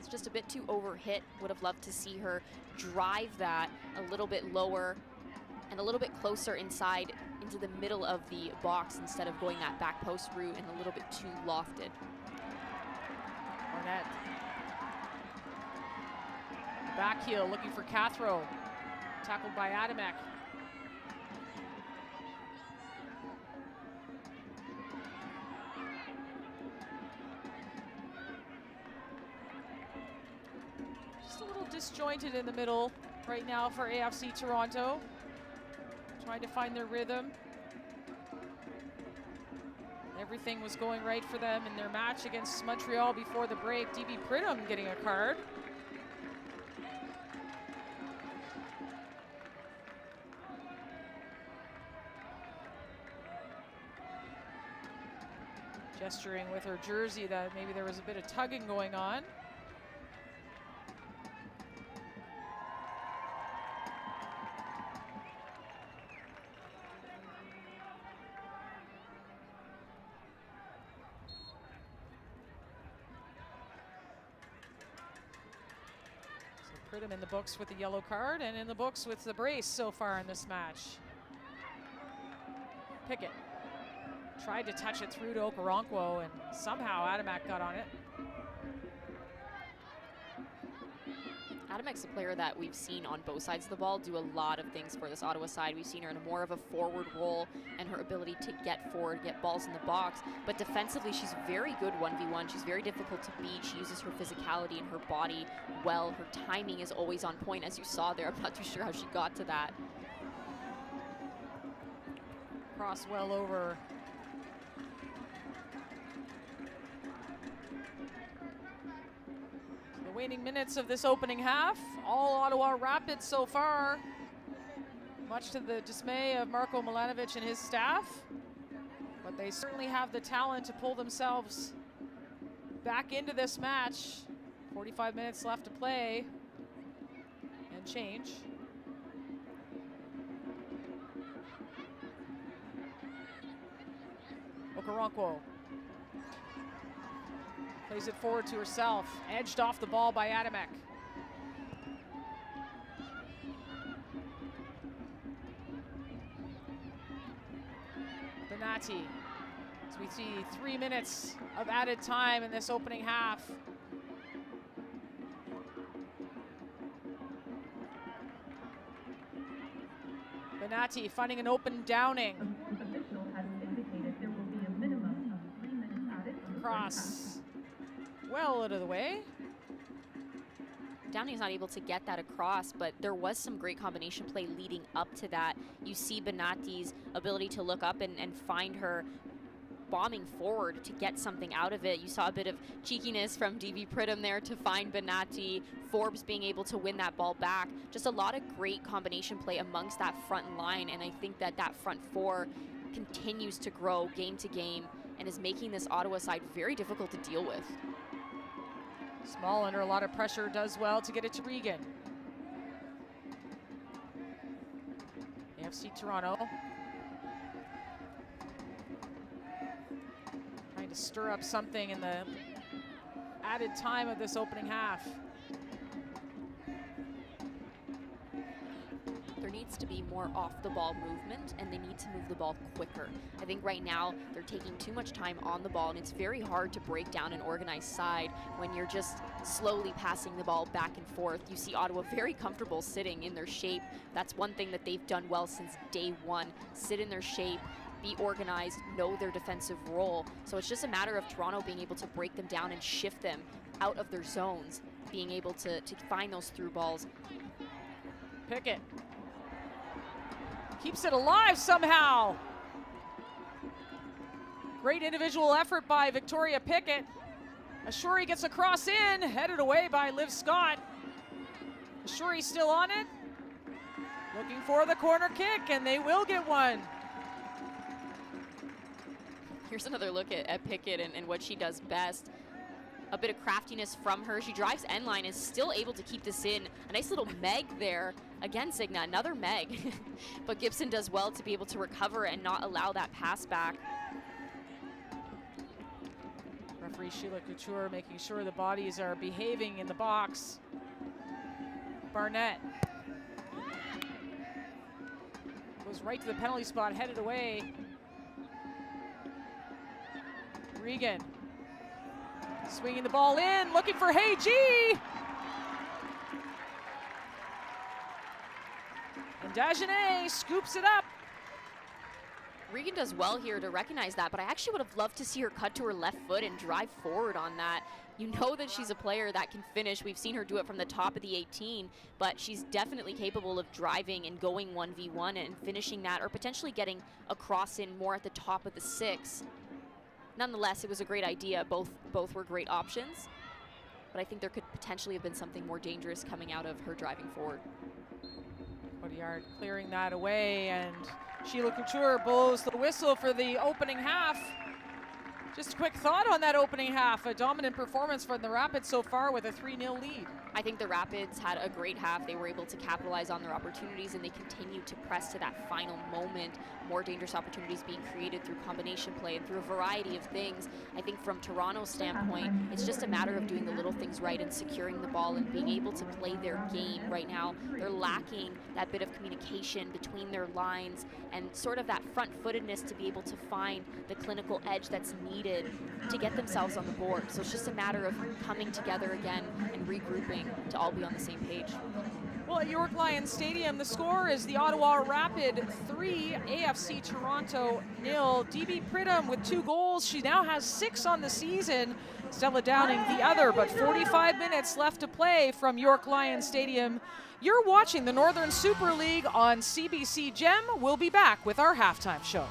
just a bit too overhit. Would have loved to see her drive that a little bit lower and a little bit closer inside into the middle of the box instead of going that back post route and a little bit too lofted. Barnett. Back heel looking for Cathro. Tackled by Adamek. Just a little disjointed in the middle right now for AFC Toronto. Trying to find their rhythm. Everything was going right for them in their match against Montreal before the break. DB Pridham getting a card. Gesturing with her jersey that maybe there was a bit of tugging going on. Pridham in the books with the yellow card and in the books with the brace so far in this match. Pickett tried to touch it through to Okoronkwo, and somehow Adamek got on it. Adamek's a player that we've seen on both sides of the ball do a lot of things for this Ottawa side. We've seen her in more of a forward role and her ability to get forward, get balls in the box. But defensively, she's very good 1v1. She's very difficult to beat. She uses her physicality and her body well. Her timing is always on point, as you saw there. I'm not too sure how she got to that. Cross well over. The waning minutes of this opening half, all Ottawa Rapids so far, much to the dismay of Marko Milanovic and his staff, but they certainly have the talent to pull themselves back into this match. 45 minutes left to play and change. Okoronkwo plays it forward to herself, edged off the ball by Adamek. Benatti, as we see 3 minutes of added time in this opening half. Benatti finding an open Downing. Cross well out of the way. Downing's not able to get that across, but there was some great combination play leading up to that. You see Benatti's ability to look up and find her bombing forward to get something out of it. You saw a bit of cheekiness from DB Pridham there to find Benatti. Forbes being able to win that ball back. Just a lot of great combination play amongst that front line, and I think that that front four continues to grow game to game and is making this Ottawa side very difficult to deal with. Small under a lot of pressure, does well to get it to Regan. AFC Toronto trying to stir up something in the added time of this opening half. There needs to be more off the ball movement, and they need to move the ball quicker. I think right now they're taking too much time on the ball, and it's very hard to break down an organized side when you're just slowly passing the ball back and forth. You see Ottawa very comfortable sitting in their shape. That's one thing that they've done well since day one. Sit in their shape, be organized, know their defensive role. So it's just a matter of Toronto being able to break them down and shift them out of their zones, being able to find those through balls. Pickett keeps it alive somehow. Great individual effort by Victoria Pickett. Ashuri gets a cross in, headed away by Liv Scott. Ashuri still on it. Looking for the corner kick, and they will get one. Here's another look at Pickett and what she does best. A bit of craftiness from her. She drives end line, is still able to keep this in. A nice little Meg there. Again, Signa, another Meg. But Gibson does well to be able to recover and not allow that pass back. Referee Sheila Couture making sure the bodies are behaving in the box. Barnett goes right to the penalty spot, headed away. Regan swinging the ball in, looking for Hey G. And Dagenet scoops it up. Regan does well here to recognize that, but I actually would have loved to see her cut to her left foot and drive forward on that. You know that she's a player that can finish. We've seen her do it from the top of the 18, but she's definitely capable of driving and going 1v1 and finishing that, or potentially getting a cross in more at the top of the 6. Nonetheless, it was a great idea. Both were great options, but I think there could potentially have been something more dangerous coming out of her driving forward. Cotillard clearing that away, and Sheila Couture blows the whistle for the opening half. Just a quick thought on that opening half. A dominant performance from the Rapids so far with a 3-0 lead. I think the Rapids had a great half. They were able to capitalize on their opportunities, and they continued to press to that final moment. More dangerous opportunities being created through combination play and through a variety of things. I think from Toronto's standpoint, it's just a matter of doing the little things right and securing the ball and being able to play their game. Right now, they're lacking that bit of communication between their lines and sort of that front-footedness to be able to find the clinical edge that's needed to get themselves on the board. So it's just a matter of coming together again and regrouping to all be on the same page. Well, at York Lions Stadium, the score is the Ottawa Rapid 3, AFC Toronto 0. DB Pridham with 2 goals. She now has 6 on the season. Stella Downing the other, but 45 minutes left to play from York Lions Stadium. You're watching the Northern Super League on CBC Gem. We'll be back with our halftime show.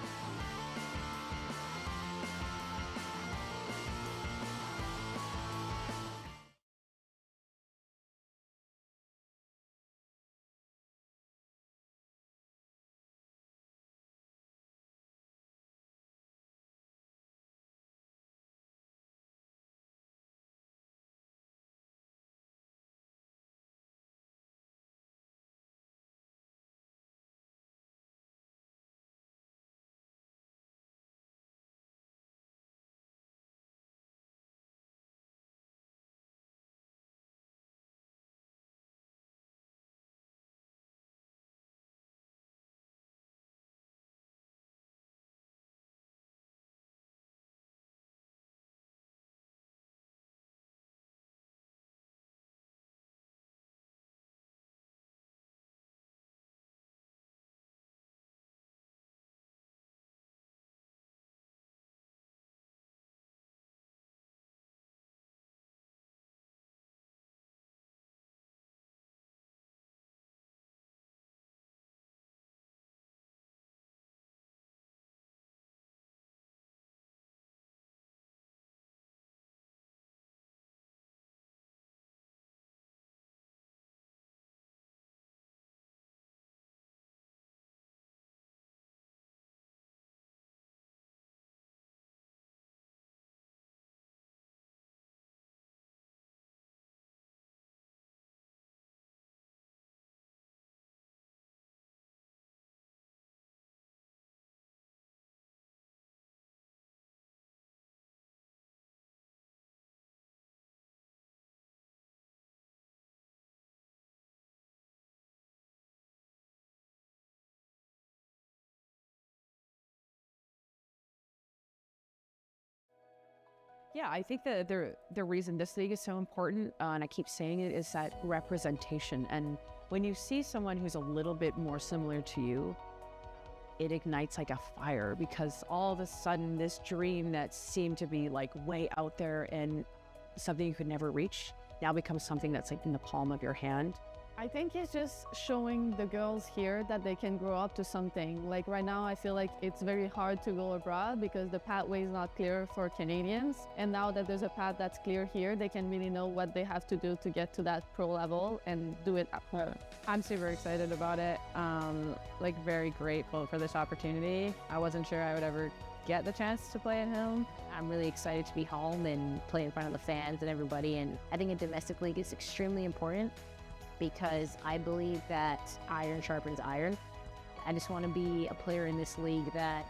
Yeah, I think that the reason this league is so important, and I keep saying it, is that representation. And when you see someone who's a little bit more similar to you, it ignites like a fire, because all of a sudden this dream that seemed to be like way out there and something you could never reach now becomes something that's like in the palm of your hand. I think it's just showing the girls here that they can grow up to something. Like right now, I feel like it's very hard to go abroad because the pathway is not clear for Canadians. And now that there's a path that's clear here, they can really know what they have to do to get to that pro level and do it at home. I'm super excited about it. Like very grateful for this opportunity. I wasn't sure I would ever get the chance to play at home. I'm really excited to be home and play in front of the fans and everybody. And I think a domestic league is extremely important, because I believe that iron sharpens iron. I just want to be a player in this league that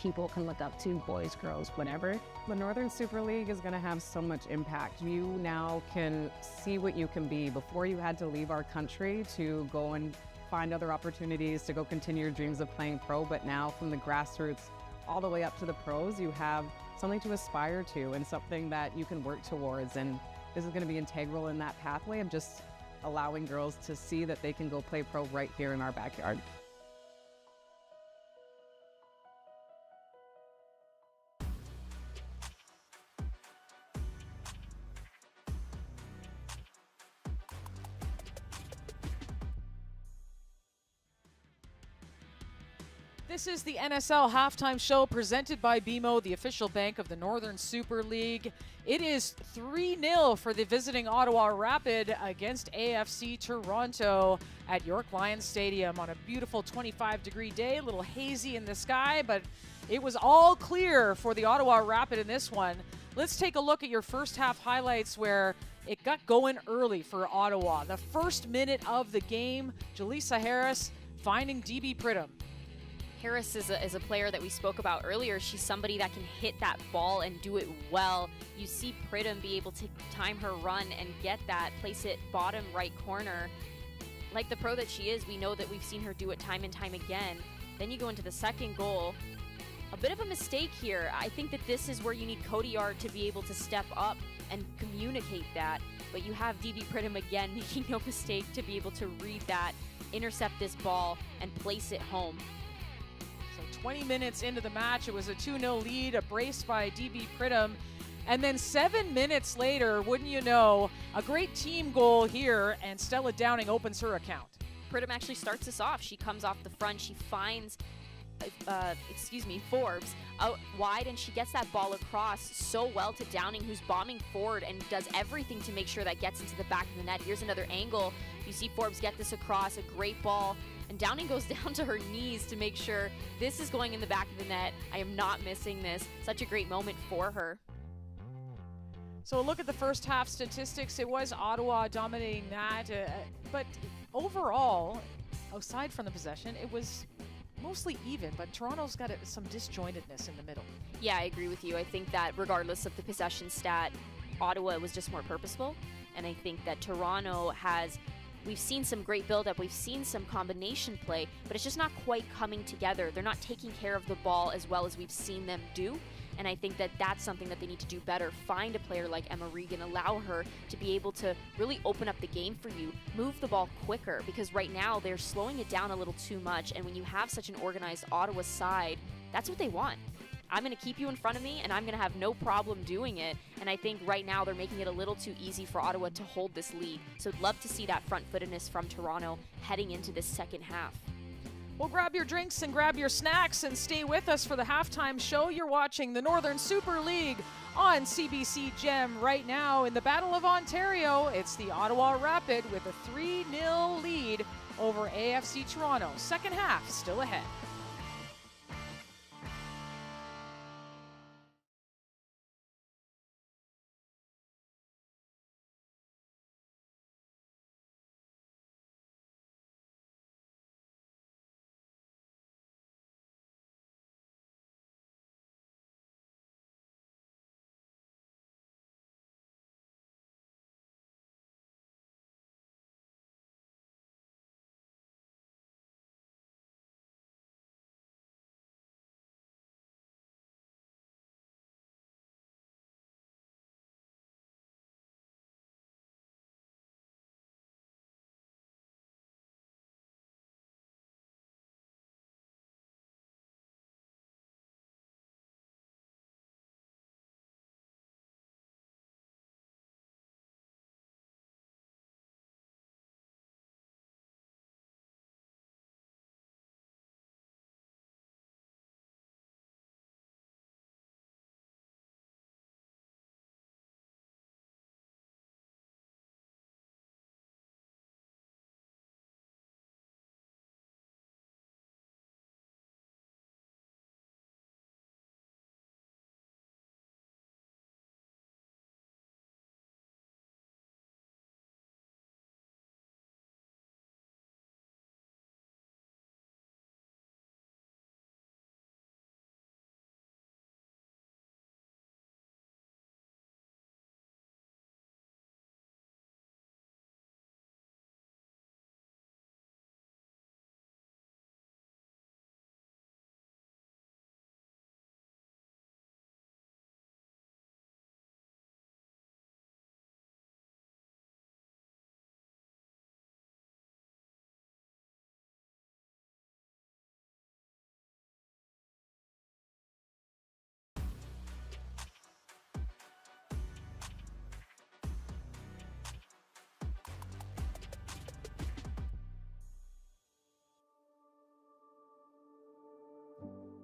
people can look up to, boys, girls, whatever. The Northern Super League is going to have so much impact. You now can see what you can be. Before you had to leave our country to go and find other opportunities to go continue your dreams of playing pro, but now from the grassroots all the way up to the pros, you have something to aspire to and something that you can work towards. And this is going to be integral in that pathway of just allowing girls to see that they can go play pro right here in our backyard. This is the NSL halftime show presented by BMO, the official bank of the Northern Super League. It is 3-0 for the visiting Ottawa Rapid against AFC Toronto at York Lions Stadium on a beautiful 25-degree day, a little hazy in the sky, but it was all clear for the Ottawa Rapid in this one. Let's take a look at your first half highlights where it got going early for Ottawa. The first minute of the game, Jaleesa Harris finding DB Pridham. Harris is a player that we spoke about earlier. She's somebody that can hit that ball and do it well. You see Pridham be able to time her run and get that, place it bottom right corner. Like the pro that she is, we know that we've seen her do it time and time again. Then you go into the second goal. A bit of a mistake here. I think that this is where you need Cody Yard to be able to step up and communicate that. But you have DB Pridham again making no mistake to be able to read that, intercept this ball, and place it home. 20 minutes into the match, it was a 2-0 lead, a brace by DB Pridham. And then 7 minutes later, wouldn't you know, a great team goal here, and Stella Downing opens her account. Pridham actually starts us off. She comes off the front. She finds, Forbes out wide, and she gets that ball across so well to Downing, who's bombing forward and does everything to make sure that gets into the back of the net. Here's another angle. You see Forbes get this across, a great ball. And Downing goes down to her knees to make sure this is going in the back of the net. I am not missing this. Such a great moment for her. So a look at the first half statistics. It was Ottawa dominating that. But overall, aside from the possession, it was mostly even. But Toronto's got some disjointedness in the middle. Yeah, I agree with you. I think that regardless of the possession stat, Ottawa was just more purposeful. And I think that Toronto has... We've seen some great build-up. We've seen some combination play, but it's just not quite coming together. They're not taking care of the ball as well as we've seen them do, and I think that that's something that they need to do better. Find a player like Emma Regan, allow her to be able to really open up the game for you, move the ball quicker, because right now they're slowing it down a little too much, and when you have such an organized Ottawa side, that's what they want. I'm going to keep you in front of me, and I'm going to have no problem doing it. And I think right now they're making it a little too easy for Ottawa to hold this lead. So I'd love to see that front-footedness from Toronto heading into this second half. Well, grab your drinks and grab your snacks and stay with us for the halftime show. You're watching the Northern Super League on CBC Gem right now. In the Battle of Ontario, it's the Ottawa Rapid with a 3-0 lead over AFC Toronto. Second half still ahead.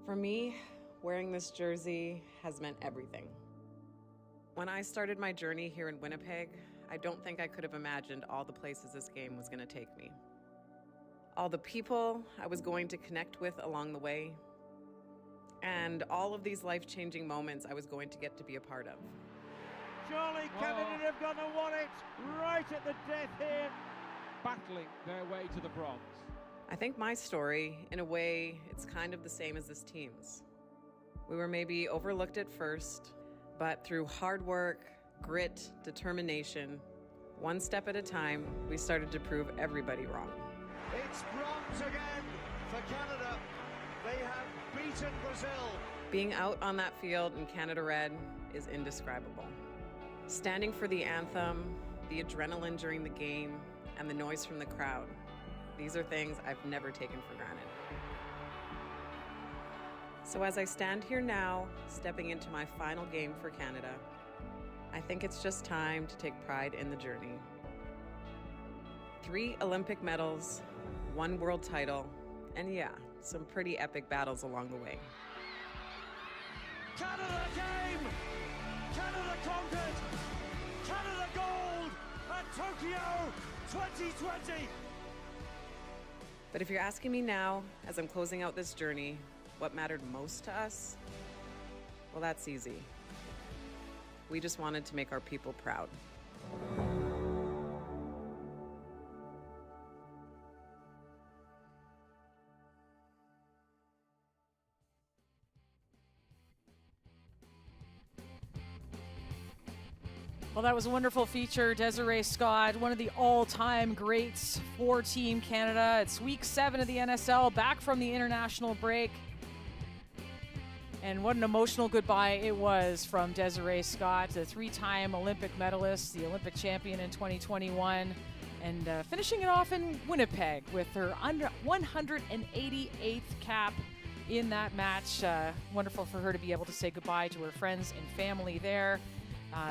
For me, wearing this jersey has meant everything. When I started my journey here in Winnipeg, I don't think I could have imagined all the places this game was going to take me. All the people I was going to connect with along the way, and all of these life-changing moments I was going to get to be a part of. Surely Canada have gonna want it right at the death here. Battling their way to the bronze. I think my story, in a way, it's kind of the same as this team's. We were maybe overlooked at first, but through hard work, grit, determination, one step at a time, we started to prove everybody wrong. It's bronze again for Canada. They have beaten Brazil. Being out on that field in Canada Red is indescribable. Standing for the anthem, the adrenaline during the game, and the noise from the crowd. These are things I've never taken for granted. So as I stand here now, stepping into my final game for Canada, I think it's just time to take pride in the journey. 3 Olympic medals, 1 world title, and yeah, some pretty epic battles along the way. Canada game! Canada conquered! Canada gold at Tokyo 2020! But if you're asking me now, as I'm closing out this journey, what mattered most to us? Well, that's easy. We just wanted to make our people proud. Well, that was a wonderful feature. Desiree Scott, one of the all-time greats for Team Canada. It's week 7 of the NSL, back from the international break. And what an emotional goodbye it was from Desiree Scott, the 3-time Olympic medalist, the Olympic champion in 2021, and finishing it off in Winnipeg with her 188th cap in that match. Wonderful for her to be able to say goodbye to her friends and family there.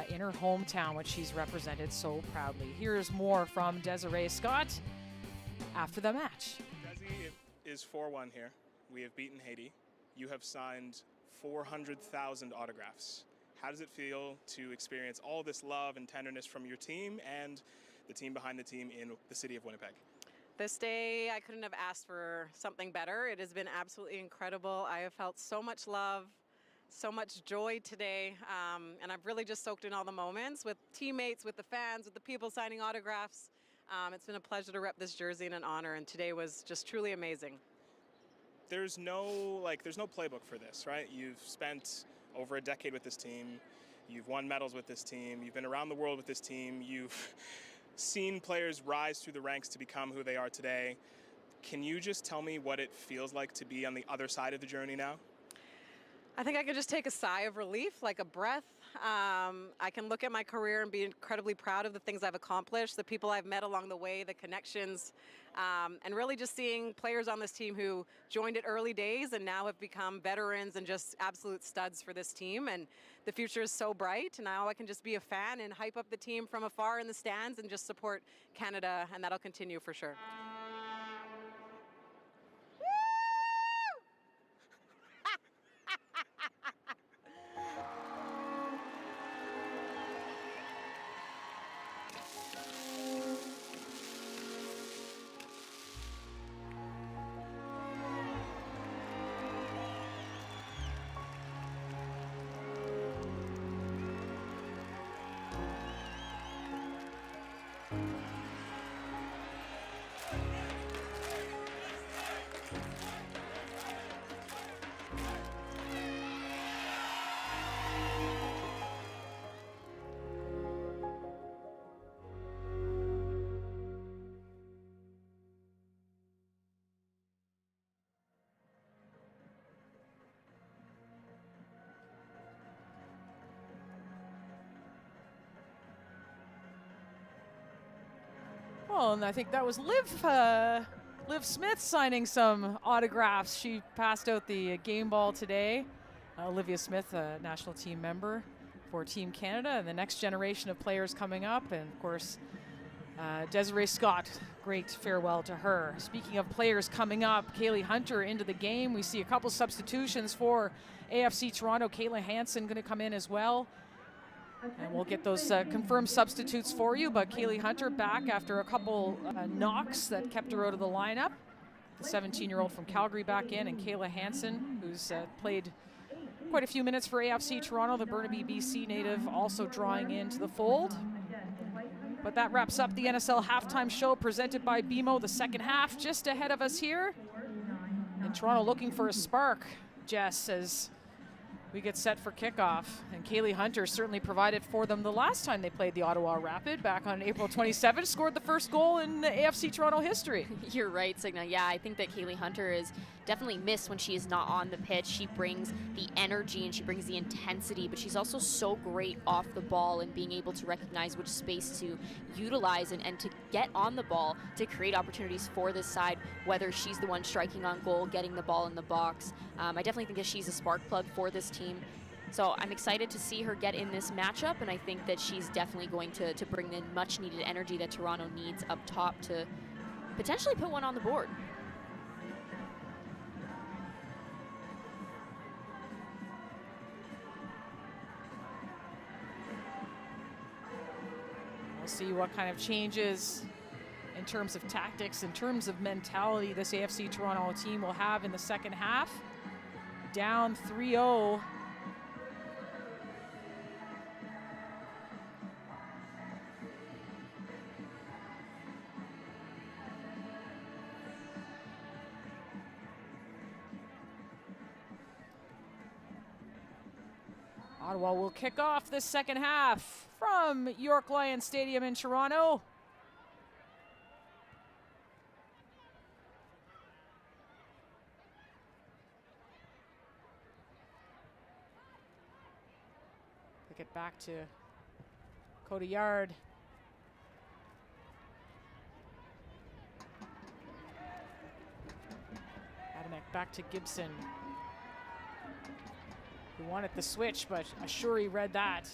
In her hometown, which she's represented so proudly. Here's more from Desiree Scott after the match. Desi, it is 4-1 here. We have beaten Haiti. You have signed 400,000 autographs. How does it feel to experience all this love and tenderness from your team and the team behind the team in the city of Winnipeg? This day, I couldn't have asked for something better. It has been absolutely incredible. I have felt so much love, so much joy today, and I've really just soaked in all the moments with teammates, with the fans, with the people signing autographs. It's been a pleasure to rep this jersey and an honor, and today was just truly amazing. There's no playbook for this, right? You've spent over a decade with this team. You've won medals with this team. You've been around the world with this team. You've seen players rise through the ranks to become who they are today. Can you just tell me what it feels like to be on the other side of the journey now? I think I could just take a sigh of relief, like a breath. I can look at my career and be incredibly proud of the things I've accomplished, the people I've met along the way, the connections, and really just seeing players on this team who joined at early days and now have become veterans and just absolute studs for this team. And the future is so bright. Now I can just be a fan and hype up the team from afar in the stands and just support Canada, and that'll continue for sure. Well, and I think that was Liv Smith signing some autographs. She passed out the game ball today. Olivia Smith, a national team member for Team Canada, and the next generation of players coming up. And of course, Desiree Scott, great farewell to her. Speaking of players coming up, Kaylee Hunter into the game. We see a couple substitutions for AFC Toronto. Kayla Hansen going to come in as well. And we'll get those confirmed substitutes for you. But Kaylee Hunter back after a couple knocks that kept her out of the lineup. The 17-year-old from Calgary back in, and Kayla Hansen, who's played quite a few minutes for AFC Toronto, the Burnaby, BC native, also drawing into the fold. But that wraps up the NSL halftime show presented by BMO. The second half just ahead of us here. And Toronto looking for a spark, Jess, as we get set for kickoff. And Kaylee Hunter certainly provided for them the last time they played the Ottawa Rapid back on April 27th, scored the first goal in AFC Toronto history. You're right, Signa. Yeah, I think that Kaylee Hunter is definitely missed when she is not on the pitch. She brings the energy and she brings the intensity, but she's also so great off the ball and being able to recognize which space to utilize and to get on the ball to create opportunities for this side, whether she's the one striking on goal, getting the ball in the box. I definitely think that she's a spark plug for this team. So I'm excited to see her get in this matchup, and I think that she's definitely going to bring the much needed energy that Toronto needs up top to potentially put one on the board. We'll see what kind of changes in terms of tactics, in terms of mentality this AFC Toronto team will have in the second half. Down 3-0. Ottawa will kick off this second half from York Lions Stadium in Toronto. Pick it back to Cody Yard. Adamek back to Gibson. He wanted the switch, but Ashuri read that.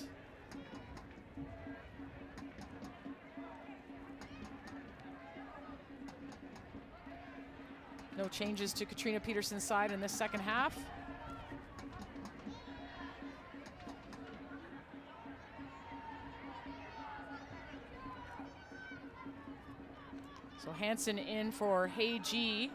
No changes to Katrina Peterson's side in this second half. So Hansen in for Hey G.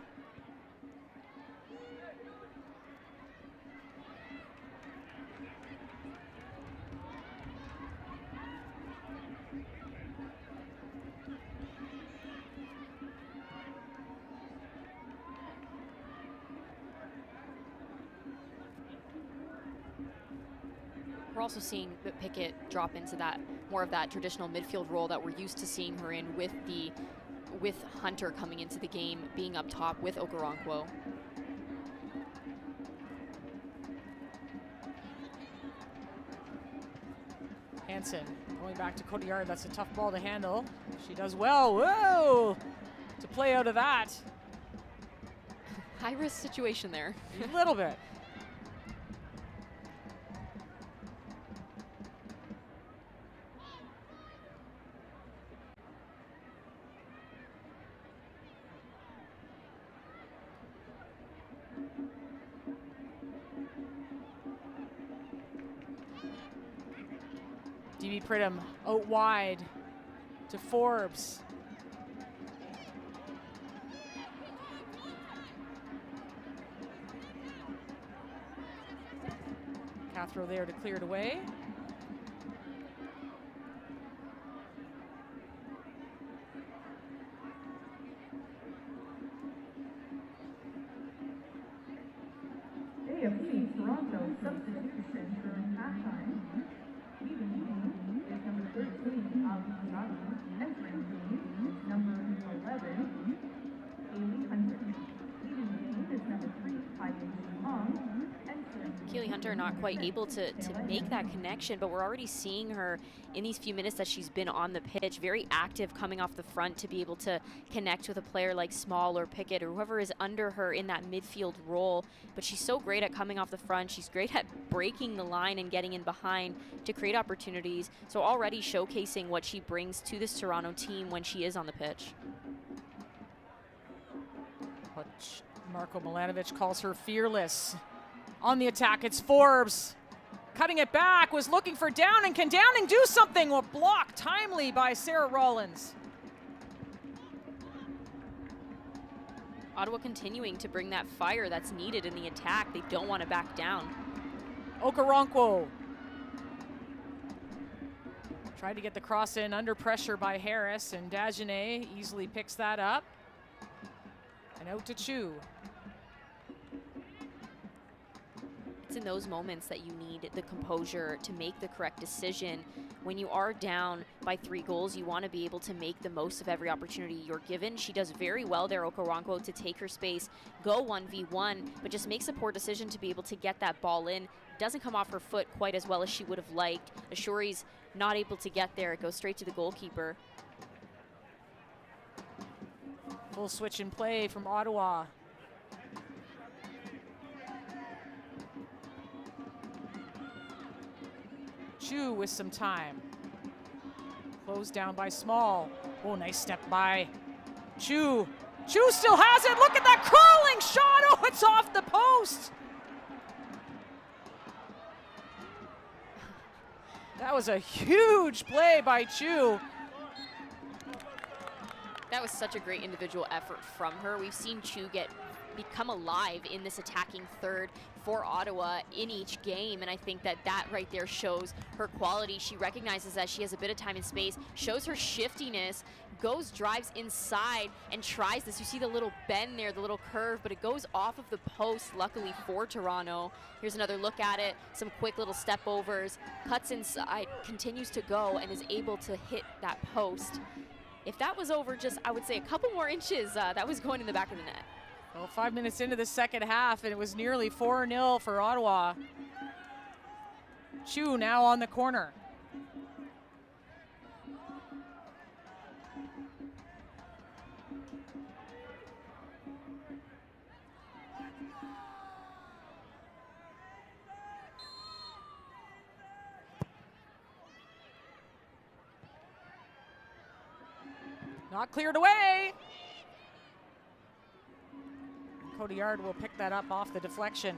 We're also seeing that Pickett drop into that more of that traditional midfield role that we're used to seeing her in with Hunter coming into the game, being up top with Okoronkwo. Hansen going back to Cody Yard. That's a tough ball to handle. She does well. Whoa! To play out of that. High risk situation there. A little bit. DB Pridham out wide to Forbes. Cathro there to clear it away. AFC Toronto substitution during halftime. Leaving the game is number 13, Al-Kazami. Entering the game is number 11, Kaylee Hunter. Leaving the game is number 3, Hai Hong. Kaylee Hunter not quite able to make that connection, but we're already seeing her in these few minutes that she's been on the pitch, very active coming off the front to be able to connect with a player like Small or Pickett or whoever is under her in that midfield role. But she's so great at coming off the front. She's great at breaking the line and getting in behind to create opportunities. So already showcasing what she brings to this Toronto team when she is on the pitch. But Marko Milanovic calls her fearless. On the attack, it's Forbes. Cutting it back, was looking for Downing. Can Downing do something? Well, blocked timely by Sarah Rollins. Ottawa continuing to bring that fire that's needed in the attack. They don't want to back down. Okoronkwo. Tried to get the cross in under pressure by Harris, and Dagenet easily picks that up. And out to Chu. It's in those moments that you need the composure to make the correct decision. When you are down by 3 goals, you want to be able to make the most of every opportunity you're given. She does very well there, Okoronkwo, to take her space, go 1v1, but just makes a poor decision to be able to get that ball in. Doesn't come off her foot quite as well as she would have liked. Ashuri's not able to get there. It goes straight to the goalkeeper. Full switch in play from Ottawa. Chu with some time. Closed down by Small. Oh, nice step by Chu. Chu still has it. Look at that curling shot. Oh, it's off the post. That was a huge play by Chu. That was such a great individual effort from her. We've seen Chu become alive in this attacking third for Ottawa in each game, and I think that right there shows her quality. She recognizes that she has a bit of time and space, shows her shiftiness, drives inside and tries this. You see the little bend there, the little curve, but it goes off of the post, luckily for Toronto. Here's another look at it, some quick little step overs, cuts inside, continues to go, and is able to hit that post. If that was over just, I would say, a couple more inches, that was going in the back of the net. Well, 5 minutes into the second half, and it was nearly 4-0 for Ottawa. Chu now on the corner. Not cleared away. Cotillard will pick that up off the deflection.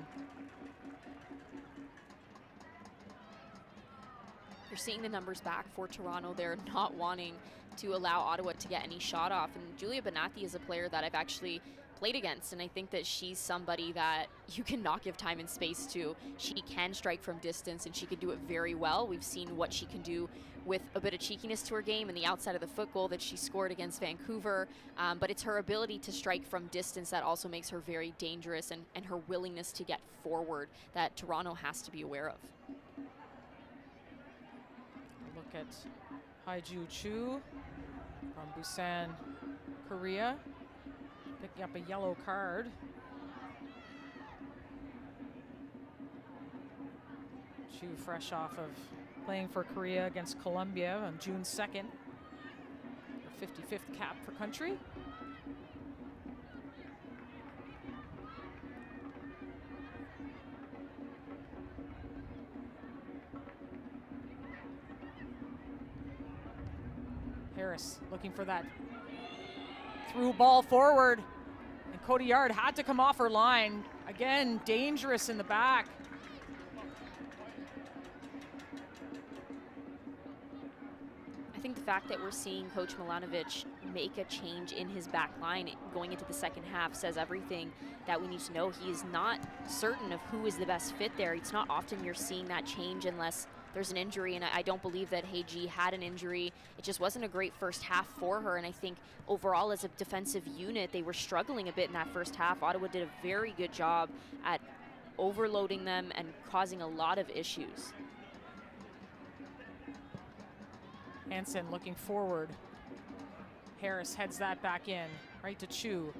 You're seeing the numbers back for Toronto. They're not wanting to allow Ottawa to get any shot off. And Julia Bonatti is a player that I've actually played against, and I think that she's somebody that you cannot give time and space to. She can strike from distance, and she can do it very well. We've seen what she can do with a bit of cheekiness to her game and the outside of the foot goal that she scored against Vancouver. But it's her ability to strike from distance that also makes her very dangerous, and her willingness to get forward that Toronto has to be aware of. Look at Haiju Chu from Busan, Korea, picking up a yellow card. Chu fresh off of playing for Korea against Colombia on June 2nd. Her 55th cap for country. Harris looking for that through ball forward, and Cotillard had to come off her line. Again, dangerous in the back. I think the fact that we're seeing Coach Milanovic make a change in his back line going into the second half says everything that we need to know. He is not certain of who is the best fit there. It's not often you're seeing that change unless there's an injury, and I don't believe that Heiji had an injury. It just wasn't a great first half for her, and I think overall as a defensive unit, they were struggling a bit in that first half. Ottawa did a very good job at overloading them and causing a lot of issues. Hansen looking forward. Harris heads that back in, right to Chu.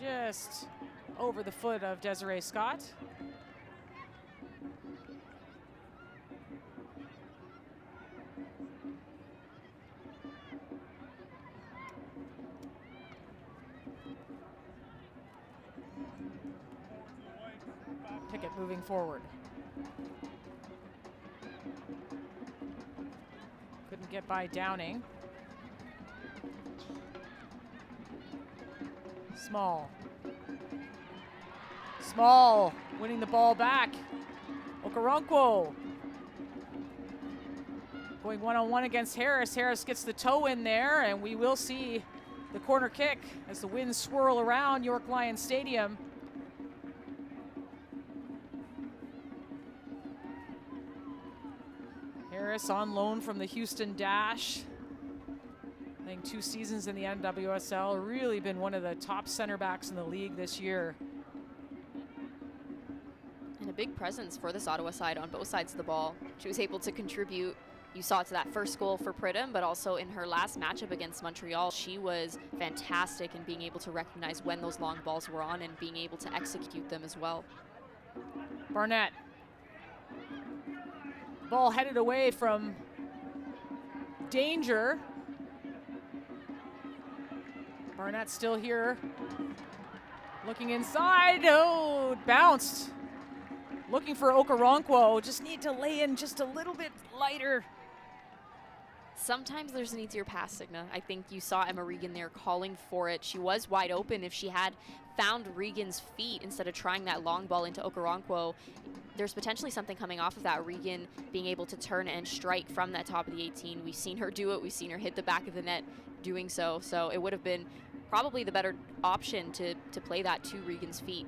Just over the foot of Desiree Scott. Pickett moving forward. Couldn't get by Downing. Small. Small winning the ball back. Okoronkwo going one-on-one against Harris. Harris gets the toe in there, and we will see the corner kick as the winds swirl around York Lions Stadium. Harris on loan from the Houston Dash. Playing 2 seasons in the NWSL. Really been one of the top center backs in the league this year. And a big presence for this Ottawa side on both sides of the ball. She was able to contribute. You saw it to that first goal for Pridham, but also in her last matchup against Montreal, she was fantastic in being able to recognize when those long balls were on and being able to execute them as well. Barnett. Ball headed away from danger. Barnett still here. Looking inside. Oh, it bounced. Looking for Okoronkwo. Just need to lay in just a little bit lighter. Sometimes there's an easier pass, Signa. I think you saw Emma Regan there calling for it. She was wide open. If she had found Regan's feet instead of trying that long ball into Okoronkwo, there's potentially something coming off of that. Regan being able to turn and strike from that top of the 18. We've seen her do it. We've seen her hit the back of the net doing so. So it would have been probably the better option to play that to Regan's feet.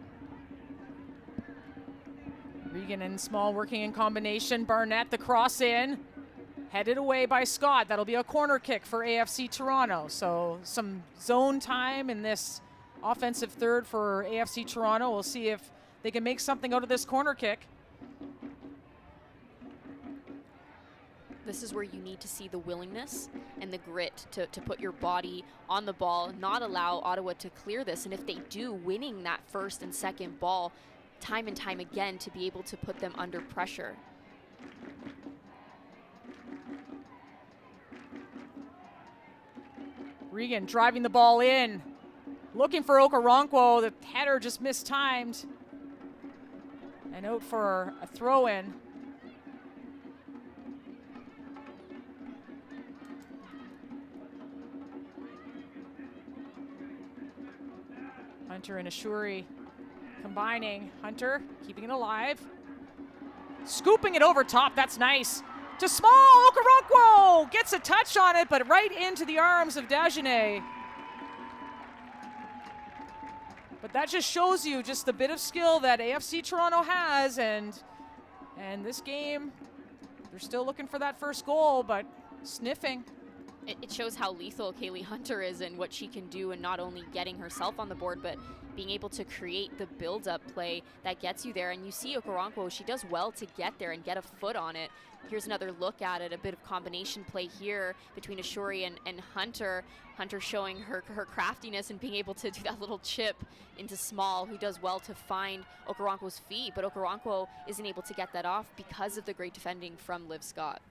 Regan and Small working in combination. Barnett, the cross in. Headed away by Scott. That'll be a corner kick for AFC Toronto. So some zone time in this offensive third for AFC Toronto. We'll see if they can make something out of this corner kick. This is where you need to see the willingness and the grit to put your body on the ball, not allow Ottawa to clear this. And if they do, winning that first and second ball time and time again to be able to put them under pressure. Regan driving the ball in, looking for Okoronkwo. The header just mistimed. And out for a throw-in. Hunter and Ashuri combining. Hunter keeping it alive. Scooping it over top, that's nice. To Small, Okoronkwo gets a touch on it, but right into the arms of Dagenet. But that just shows you just the bit of skill that AFC Toronto has, and this game, they're still looking for that first goal, but sniffing. It shows how lethal Kaylee Hunter is and what she can do, and not only getting herself on the board, but being able to create the build-up play that gets you there. And you see Okoronkwo, she does well to get there and get a foot on it. Here's another look at it, a bit of combination play here between Ashuri and Hunter. Hunter showing her craftiness and being able to do that little chip into Small, who does well to find Okoronkwo's feet, but Okoronkwo isn't able to get that off because of the great defending from Liv Scott.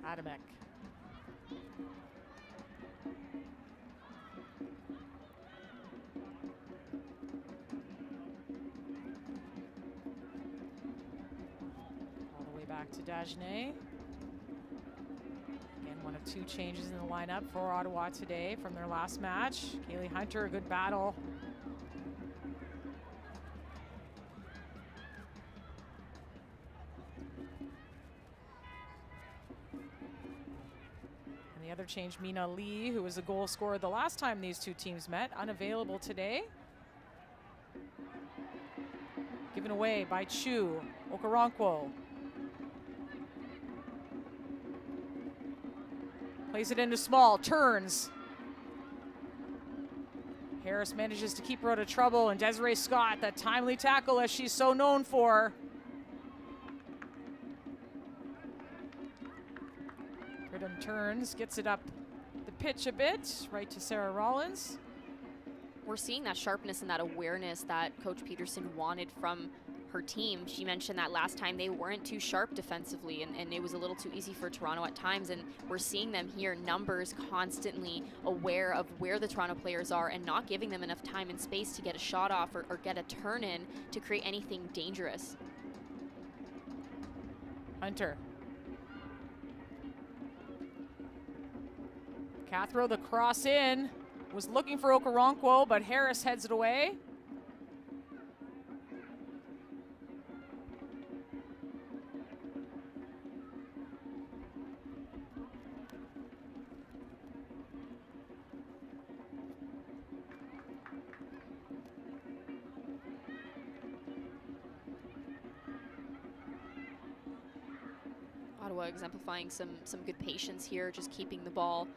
Adamek. All the way back to Dagenet. Again, one of 2 changes in the lineup for Ottawa today from their last match. Kaylee Hunter, a good battle. The other change, Mina Lee, who was a goal scorer the last time these 2 teams met, unavailable today. Given away by Chu. Okoronkwo plays it into Small, turns, Harris manages to keep her out of trouble, and Desiree Scott, that timely tackle as she's so known for. Pridham turns, gets it up the pitch a bit, right to Sarah Rollins. We're seeing that sharpness and that awareness that Coach Peterson wanted from her team. She mentioned that last time they weren't too sharp defensively, and it was a little too easy for Toronto at times, and we're seeing them here, numbers constantly aware of where the Toronto players are and not giving them enough time and space to get a shot off or get a turn in to create anything dangerous. Hunter. Cathro, the cross in, was looking for Okoronkwo, but Harris heads it away. Ottawa exemplifying some good patience here, just keeping the ball.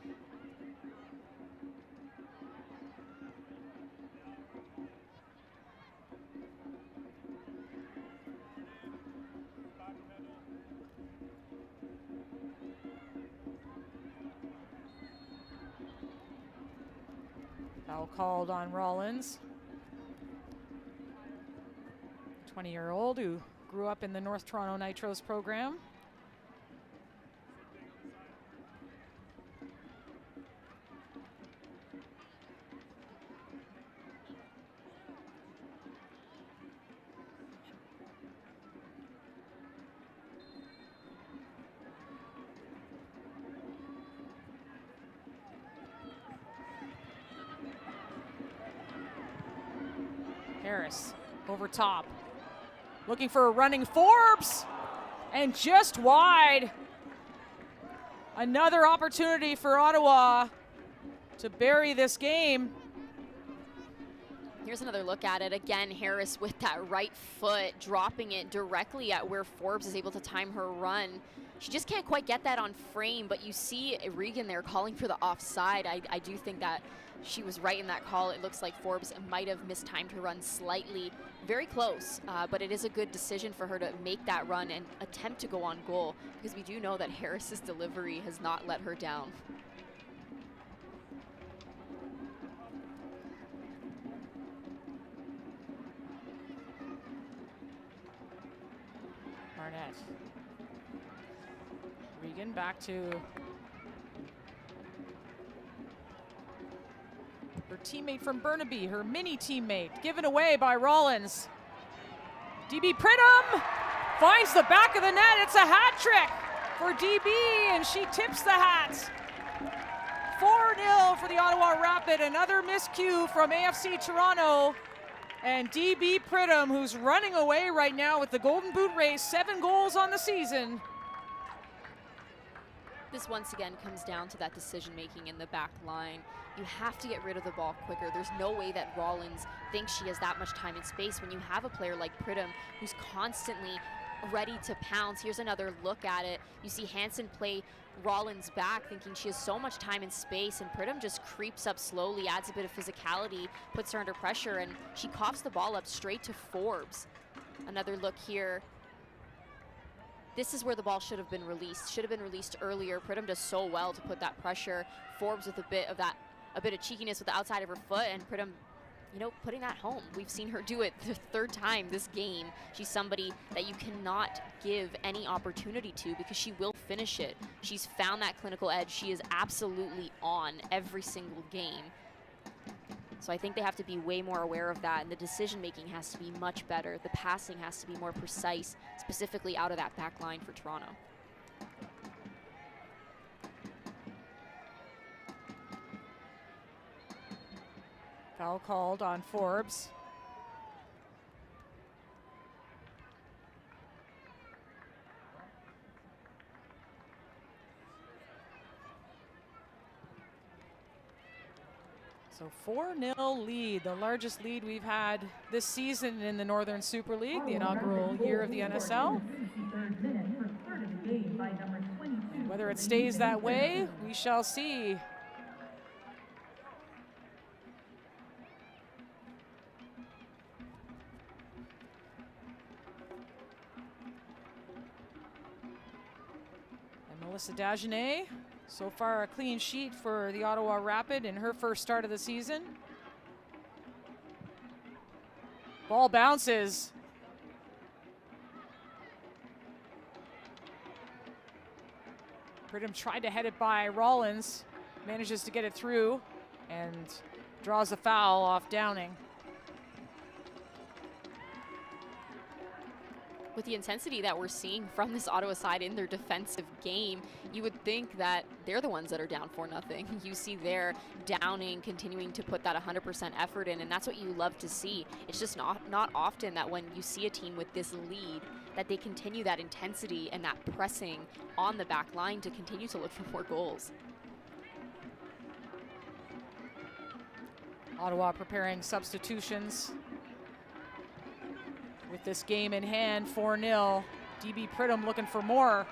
Foul called on Rollins. 20-year-old who grew up in the North Toronto Nitros program. Harris over top, looking for a running Forbes, and just wide. Another opportunity for Ottawa to bury this game. Here's another look at it. Again, Harris with that right foot, dropping it directly at where Forbes is able to time her run. She just can't quite get that on frame, but you see Regan there calling for the offside. I do think that she was right in that call. It looks like Forbes might have mistimed her run slightly. Very close, but it is a good decision for her to make that run and attempt to go on goal, because we do know that Harris's delivery has not let her down. Barnett. Regan back to her teammate from Burnaby, her mini teammate, given away by Rollins. DB Pridham finds the back of the net. It's a hat trick for DB, and she tips the hat. 4-0 for the Ottawa Rapid. Another miscue from AFC Toronto. And DB Pridham, who's running away right now with the Golden Boot race, 7 goals on the season. This once again comes down to that decision making in the back line. You have to get rid of the ball quicker. There's no way that Rollins thinks she has that much time and space when you have a player like Pridham who's constantly ready to pounce. Here's another look at it. You see Hansen play Rollins back, thinking she has so much time and space, and Pridham just creeps up slowly, adds a bit of physicality, puts her under pressure, and she coughs the ball up straight to Forbes. Another look here. This is where the ball should have been released. Should have been released earlier. Pridham does so well to put that pressure. Forbes with a bit of cheekiness with the outside of her foot, and Pridham, you know, putting that home. We've seen her do it the 3rd time this game. She's somebody that you cannot give any opportunity to, because she will finish it. She's found that clinical edge. She is absolutely on every single game. So I think they have to be way more aware of that, and the decision making has to be much better. The passing has to be more precise, specifically out of that back line for Toronto. Foul called on Forbes. So 4-0 lead, the largest lead we've had this season in the Northern Super League, the inaugural year of the NSL. Whether it stays that way, we shall see. Melissa Dagenet, so far a clean sheet for the Ottawa Rapid in her first start of the season. Ball bounces. Pridham tried to head it by Rollins, manages to get it through and draws a foul off Downing. With the intensity that we're seeing from this Ottawa side in their defensive game, you would think that they're the ones that are down 4-0. You see there Downing continuing to put that 100% effort in, and that's what you love to see. It's just not often that when you see a team with this lead that they continue that intensity and that pressing on the back line to continue to look for more goals. Ottawa preparing substitutions. With this game in hand, 4-0. DB Pridham looking for more.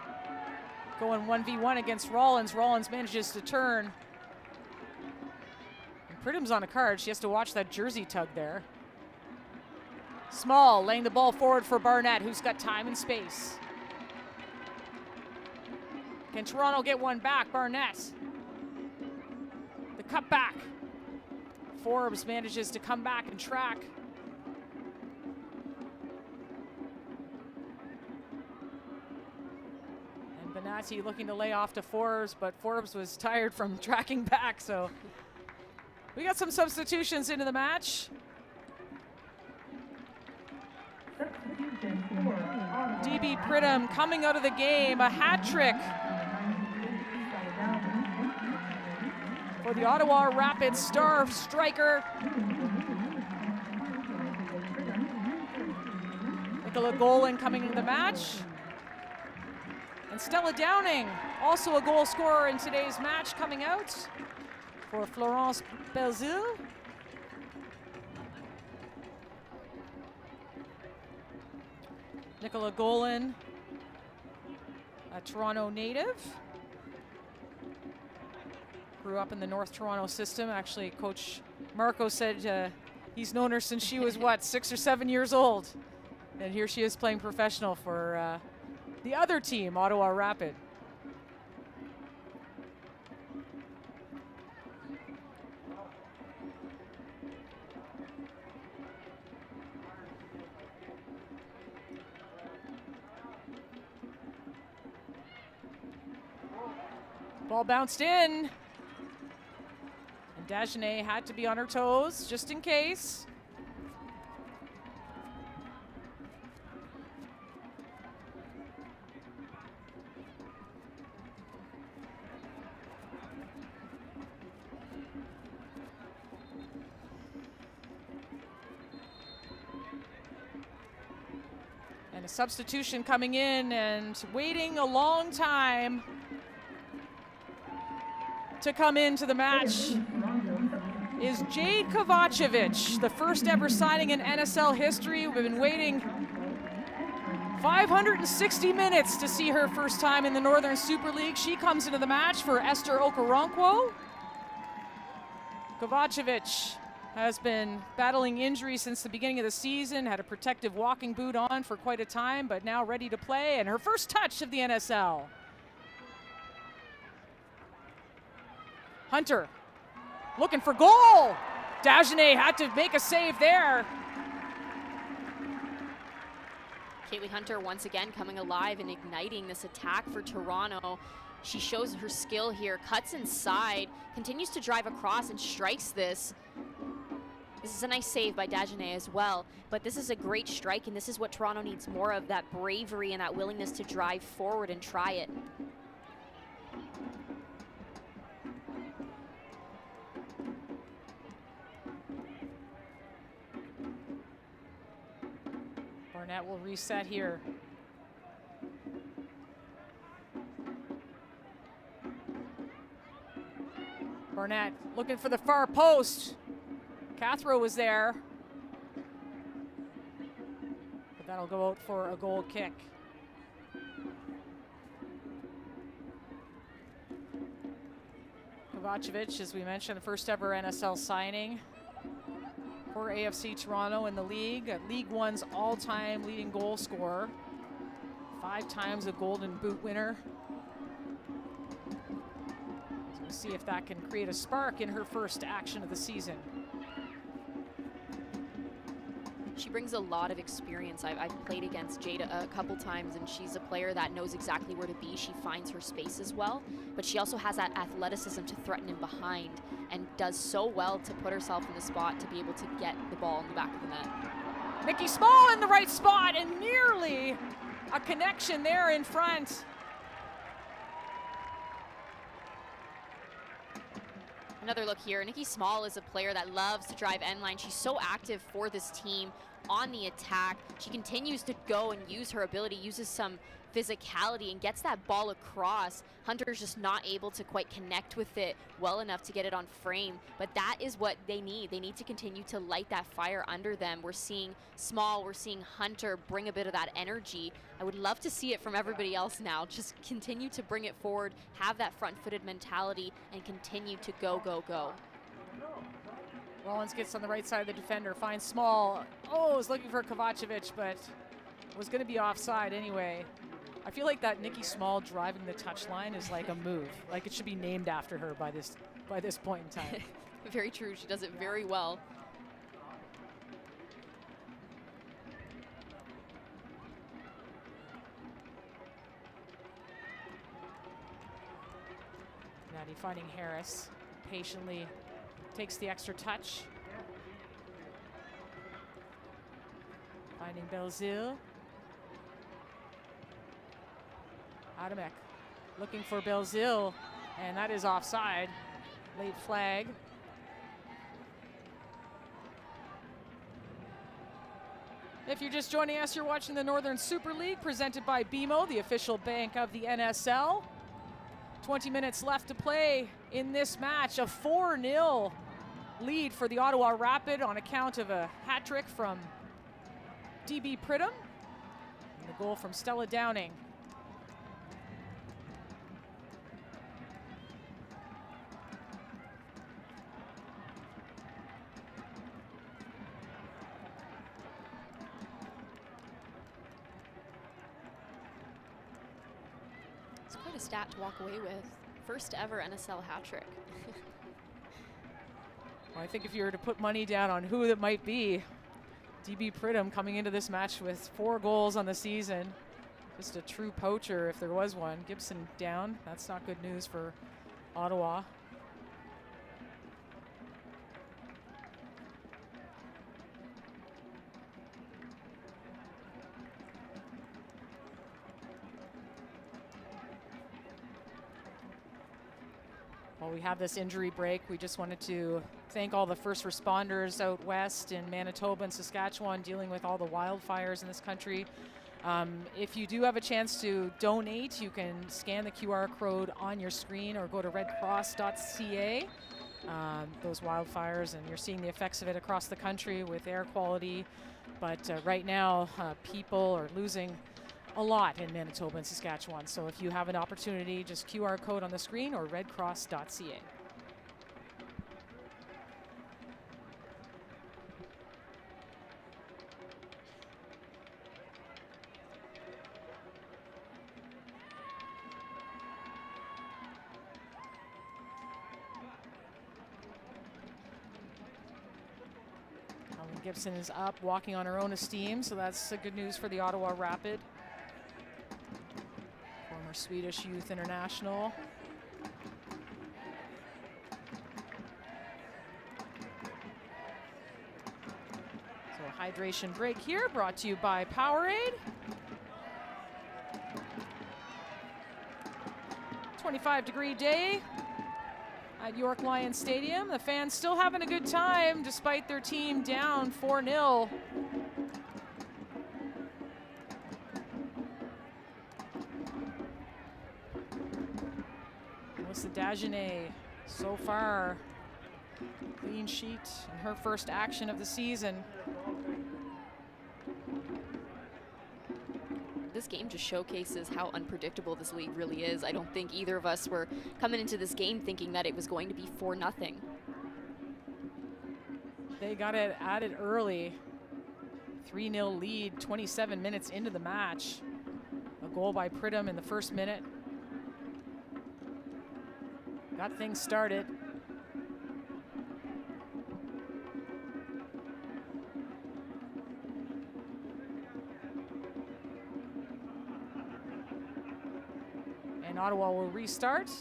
Going 1v1 against Rollins. Rollins manages to turn. And Pridham's on a card. She has to watch that jersey tug there. Small laying the ball forward for Barnett, who's got time and space. Can Toronto get one back? Barnett. The cutback. Forbes manages to come back and track. Benatti looking to lay off to Forbes, but Forbes was tired from tracking back, so we got some substitutions into the match. DB Pridham coming out of the game, a hat trick for the Ottawa Rapid star striker. Nicola Golan coming into the match. And Stella Downing, also a goal scorer in today's match, coming out for Florence Belzile. Nicola Golan, a Toronto native. Grew up in the North Toronto system. Actually, Coach Marco said he's known her since she was, 6 or 7 years old. And here she is playing professional for the other team, Ottawa Rapid. Ball bounced in. And Dagenet had to be on her toes just in case. And a substitution coming in and waiting a long time to come into the match is Jade Kovacevic, the first ever signing in NSL history. We've been waiting 560 minutes to see her first time in the Northern Super League. She comes into the match for Esther Okoronkwo. Kovacevic has been battling injury since the beginning of the season, had a protective walking boot on for quite a time, but now ready to play, and her first touch of the NSL. Hunter looking for goal. Dagenet had to make a save there. Kaylee Hunter once again coming alive and igniting this attack for Toronto. She shows her skill here, cuts inside, continues to drive across and strikes this. This is a nice save by Dagenet as well, but this is a great strike, and this is what Toronto needs more of, that bravery and that willingness to drive forward and try it. Barnett will reset here. Barnett looking for the far post. Cathro was there. But that'll go out for a goal kick. Kovacevic, as we mentioned, the first ever NSL signing for AFC Toronto in the league. League One's all-time leading goal scorer. 5 times a Golden Boot winner. See if that can create a spark in her first action of the season. She brings a lot of experience. I've played against Jada a couple times, and she's a player that knows exactly where to be. She finds her space as well, but she also has that athleticism to threaten in behind and does so well to put herself in the spot to be able to get the ball in the back of the net. Nikki Small in the right spot, and nearly a connection there in front. Another look here. Nikki Small is a player that loves to drive end line. She's so active for this team on the attack. She continues to go and use her ability, uses some physicality and gets that ball across. Hunter's just not able to quite connect with it well enough to get it on frame, but that is what they need. They need to continue to light that fire under them. We're seeing Small, we're seeing Hunter bring a bit of that energy. I would love to see it from everybody else now. Just continue to bring it forward, have that front-footed mentality, and continue to go, go, go. Rollins gets on the right side of the defender, finds Small. Oh, is looking for Kovacevic, but was going to be offside anyway. I feel like that Nikki Small driving the touchline is like a move. Like it should be named after her by this point in time. Very true. She does it very well. Natty finding Harris, patiently takes the extra touch. Finding Belzile. Adamek looking for Belzile, and that is offside. Late flag. If you're just joining us, you're watching the Northern Super League presented by BMO, the official bank of the NSL. 20 minutes left to play in this match. A 4-0 lead for the Ottawa Rapid on account of a hat trick from DB Pridham. And the goal from Stella Downing. It's quite a stat to walk away with. First ever NSL hat trick. Well, I think if you were to put money down on who that might be, DB Pridham coming into this match with 4 goals on the season. Just a true poacher if there was one. Gibson down. That's not good news for Ottawa. While we have this injury break, we just wanted to thank all the first responders out west in Manitoba and Saskatchewan dealing with all the wildfires in this country. If you do have a chance to donate, you can scan the QR code on your screen or go to redcross.ca. Those wildfires, and you're seeing the effects of it across the country with air quality. But right now, people are losing a lot in Manitoba and Saskatchewan. So if you have an opportunity, just QR code on the screen or redcross.ca. Gibson is up, walking on her own esteem, so that's good news for the Ottawa Rapid. Former Swedish Youth International. So a hydration break here, brought to you by Powerade. 25-degree day at York Lions Stadium. The fans still having a good time despite their team down 4-0. Melissa Dagenet, so far, clean sheet in her first action of the season. This game just showcases how unpredictable this league really is. I don't think either of us were coming into this game thinking that it was going to be 4-0. They got it added early. 3-0 lead, 27 minutes into the match. A goal by Pridham in the first minute. got things started. And Ottawa will restart.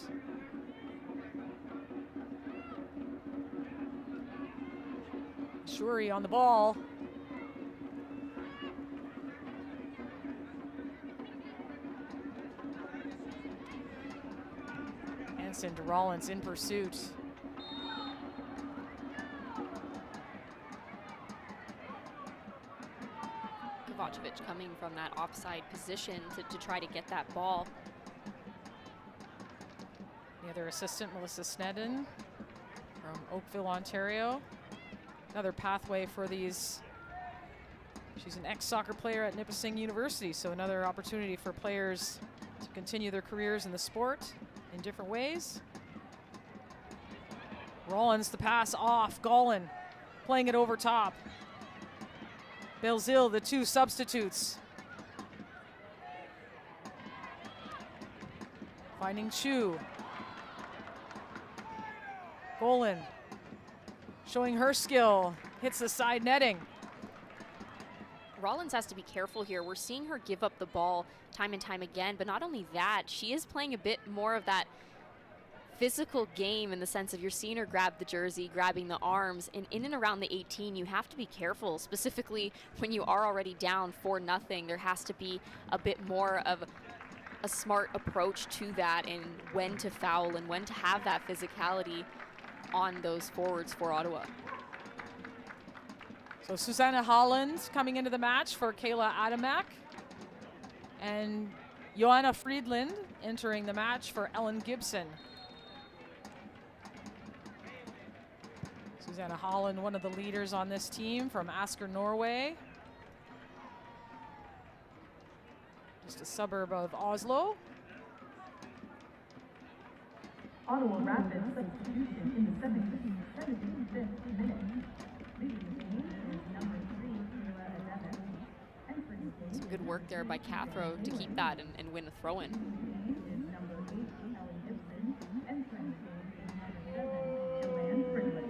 Shuri on the ball. Hansen to Rollins in pursuit. Kovacevic coming from that offside position to try to get that ball. The other assistant, Melissa Snedden from Oakville, Ontario. Another pathway for these. She's an ex-soccer player at Nipissing University, so another opportunity for players to continue their careers in the sport in different ways. Rollins, the pass off. Gollin playing it over top. Belzil, the two substitutes. Finding Chu. Gollin showing her skill, hits the side netting. Rollins has to be careful here. We're seeing her give up the ball time and time again, but not only that, she is playing a bit more of that physical game in the sense of you're seeing her grab the jersey, grabbing the arms, and in and around the 18, you have to be careful, specifically when you are already down 4-0. There has to be a bit more of a smart approach to that and when to foul and when to have that physicality on those forwards for Ottawa. So Susanna Holland coming into the match for Kayla Adamak. And Joanna Friedland entering the match for Ellen Gibson. Susanna Holland, one of the leaders on this team from Asker, Norway. Just a suburb of Oslo. Ottawa Rapids substitution in the 75th minute. Leading the game is number 3, Kayla Adamek. Entering the game Some good work there by Cathro to keep that and win a throw-in. is number 8, Ellen Gibson. Entering the game is number 7, Joanne Friedland.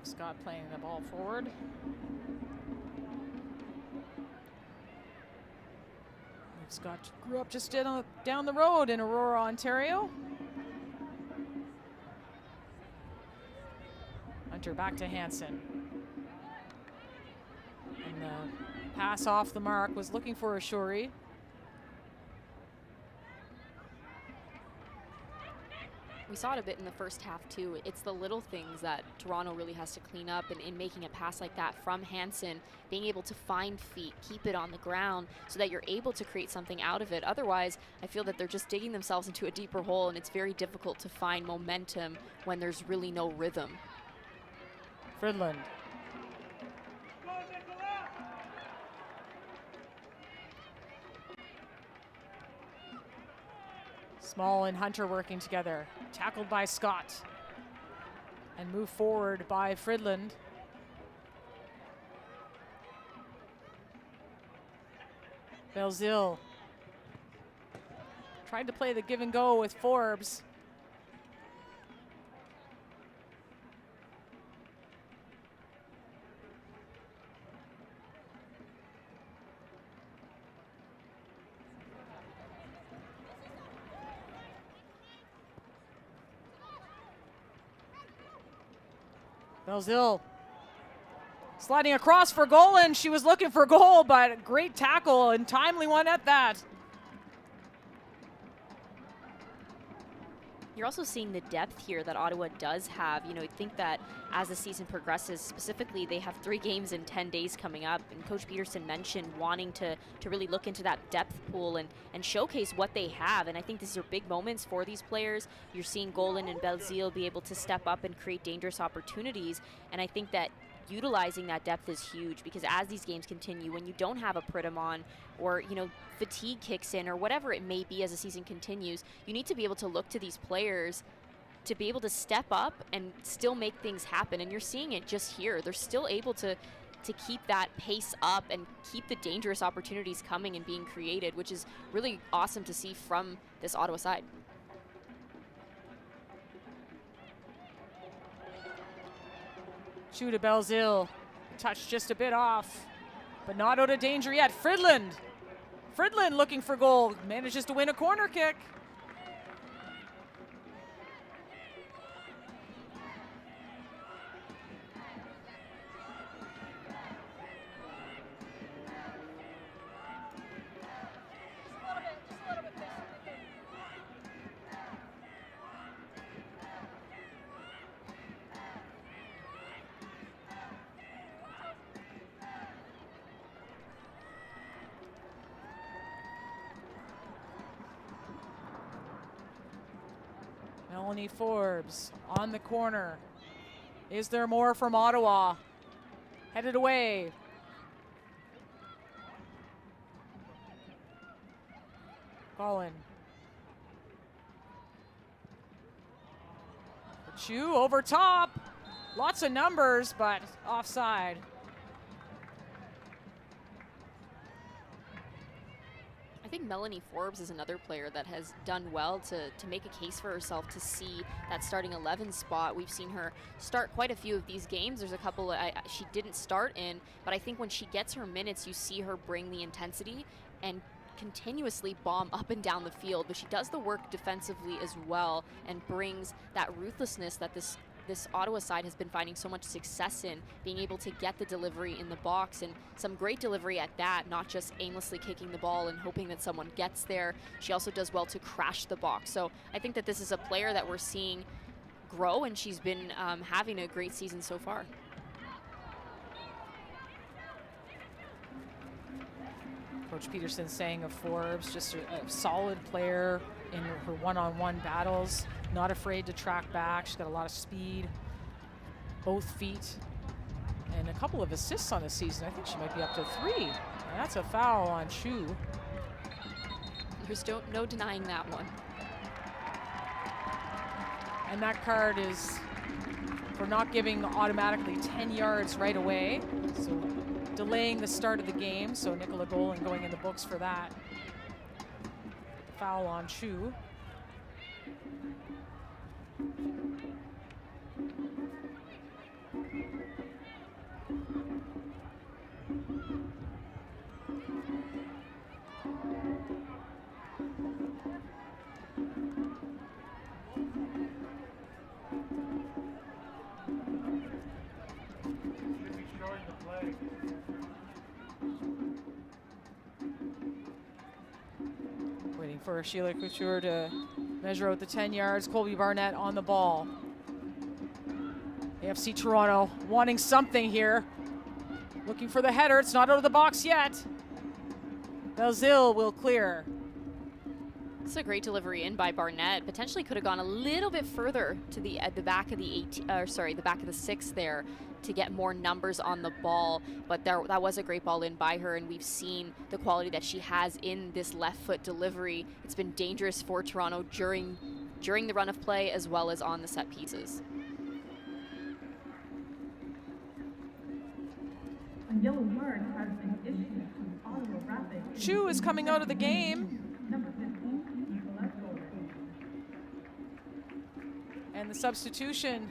Scott playing the ball forward. Scott grew up just down the road in Aurora, Ontario. Hunter back to Hansen. And the pass off the mark was looking for a Shuri. We saw it a bit in the first half too. It's the little things that Toronto really has to clean up, and in making a pass like that from Hansen, being able to find feet, keep it on the ground so that you're able to create something out of it. Otherwise, I feel that they're just digging themselves into a deeper hole, and it's very difficult to find momentum when there's really no rhythm. Friedland. Small and Hunter working together. Tackled by Scott. And moved forward by Friedland. Belzil. Tried to play the give and go with Forbes. Belzil sliding across for goal, and she was looking for goal, but great tackle and timely one at that. You're also seeing the depth here that Ottawa does have. You know, I think that as the season progresses, specifically, they have 3 games in 10 days coming up. And Coach Peterson mentioned wanting to really look into that depth pool and showcase what they have. And I think these are big moments for these players. You're seeing Golan and Belzil be able to step up and create dangerous opportunities. And I think that utilizing that depth is huge, because as these games continue, when you don't have a Pritam on, or fatigue kicks in, or whatever it may be as the season continues, you need to be able to look to these players to be able to step up and still make things happen. And you're seeing it just here. They're still able to keep that pace up and keep the dangerous opportunities coming and being created, which is really awesome to see from this Ottawa side. Chu to Belzile. Touch just a bit off, but not out of danger yet. Fridland looking for goal. Manages to win a corner kick. Melanie Forbes on the corner. Is there more from Ottawa? Headed away. Colin. Chu over top. Lots of numbers, but offside. I think Melanie Forbes is another player that has done well to make a case for herself to see that starting 11 spot. We've seen her start quite a few of these games. There's a couple she didn't start in, but I think when she gets her minutes, you see her bring the intensity and continuously bomb up and down the field. But she does the work defensively as well and brings that ruthlessness that this Ottawa side has been finding so much success in, being able to get the delivery in the box, and some great delivery at that, not just aimlessly kicking the ball and hoping that someone gets there. She also does well to crash the box. So I think that this is a player that we're seeing grow, and she's been having a great season so far. Coach Peterson saying of Forbes, just a solid player in her one-on-one battles, not afraid to track back. She's got a lot of speed, both feet, and a couple of assists on the season. I think she might be up to 3. And that's a foul on Chu. There's no denying that one. And that card is for not giving automatically 10 yards right away. So delaying the start of the game. So Nicola Golan going in the books for that. Foul on Chu. Waiting for Sheila Couture to measure out the 10 yards. Colby Barnett on the ball. AFC Toronto wanting something here. Looking for the header. It's not out of the box yet. Belzile will clear. It's a great delivery in by Barnett. Potentially could have gone a little bit further to the back of the the back of the 6 there to get more numbers on the ball. But that was a great ball in by her, and we've seen the quality that she has in this left foot delivery. It's been dangerous for Toronto during the run of play as well as on the set pieces. A yellow card has been issued to Ottawa Rapid. Chu is coming out of the game. Number 15, Nicola Golan. And the substitution.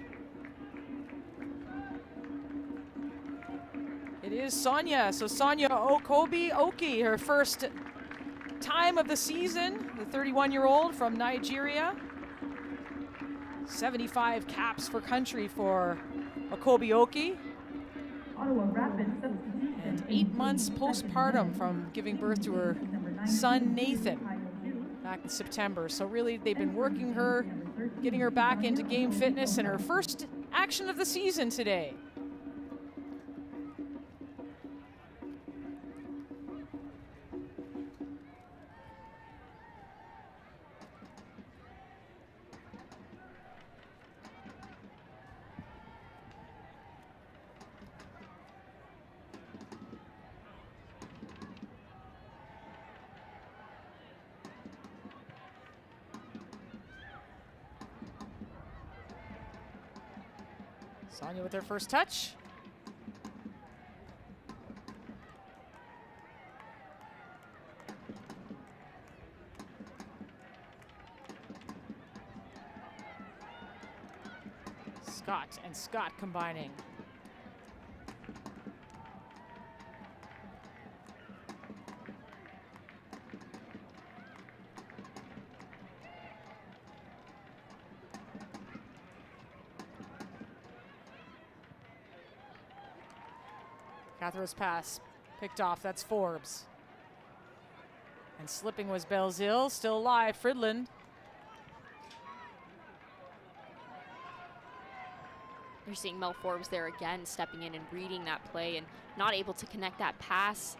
It is Sonia. So Sonia Okobi Oki, her first time of the season, the 31-year-old from Nigeria. 75 caps for country for Okobi Oki. Ottawa Rapid substitution. And 8 months postpartum from giving birth to her son Nathan back in September. So really they've been working her, getting her back into game fitness, and her first action of the season today. Sonia with her first touch. Scott and Scott combining. Catherine's pass picked off. That's Forbes. And slipping was Belzil. Still alive. Fridland. You're seeing Mel Forbes there again, stepping in and reading that play and not able to connect that pass,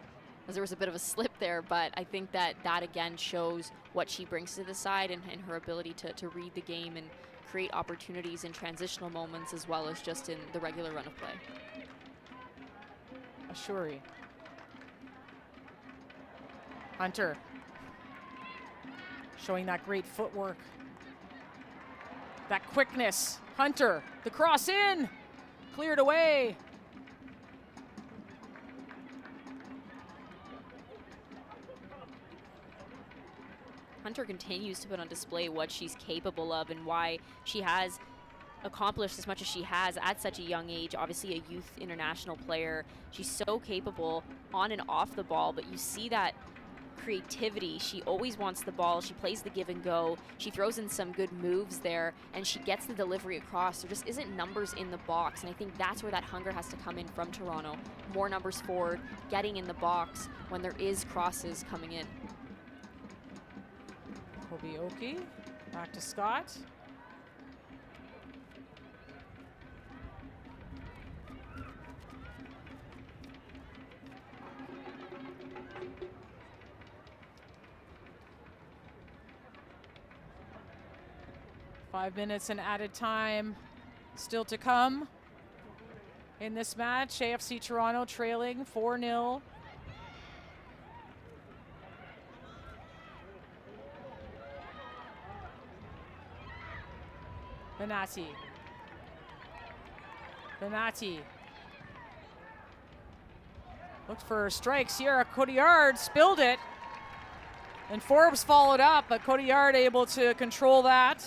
as there was a bit of a slip there. But I think that again shows what she brings to the side and her ability to read the game and create opportunities in transitional moments as well as just in the regular run of play. Ashuri. Hunter. Showing that great footwork. That quickness. Hunter, the cross in. Cleared away. Hunter continues to put on display what she's capable of and why she has accomplished as much as she has at such a young age. Obviously a youth international player. She's so capable on and off the ball, but you see that creativity. She always wants the ball. She plays the give and go. She throws in some good moves there and she gets the delivery across. There just isn't numbers in the box, and I think that's where that hunger has to come in from Toronto. More numbers forward, getting in the box when there is crosses coming in. Kobioki, back to Scott. Five minutes and added time still to come in this match. AFC Toronto trailing 4-0. Benatti. Benatti. Looked for strikes here. Cotillard spilled it. And Forbes followed up, but Cotillard able to control that.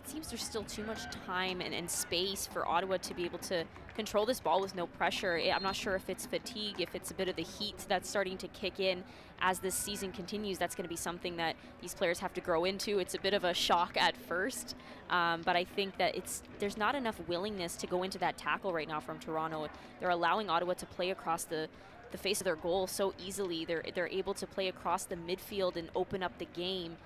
Seems there's still too much time and space for Ottawa to be able to control this ball with no pressure. I'm not sure if it's fatigue, if it's a bit of the heat that's starting to kick in as this season continues. That's going to be something that these players have to grow into. It's a bit of a shock at first, but I think that there's not enough willingness to go into that tackle right now from Toronto. They're allowing Ottawa to play across the face of their goal so easily. They're able to play across the midfield and open up the game.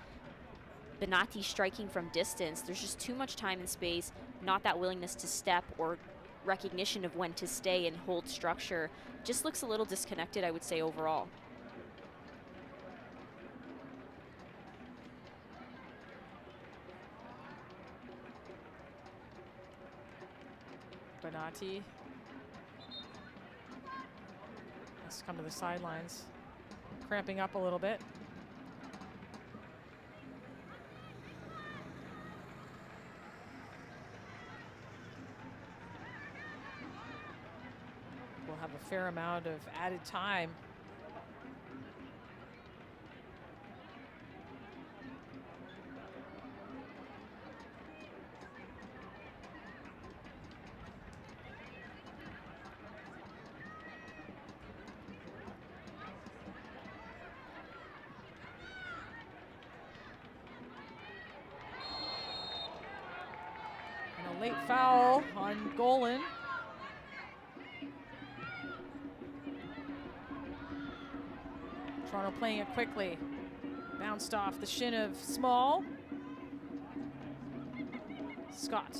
Benatti striking from distance. There's just too much time and space, not that willingness to step or recognition of when to stay and hold structure. Just looks a little disconnected, I would say, overall. Benatti has come to the sidelines, cramping up a little bit. Have a fair amount of added time. And a late foul on Golan. Toronto playing it quickly. Bounced off the shin of Small. Scott.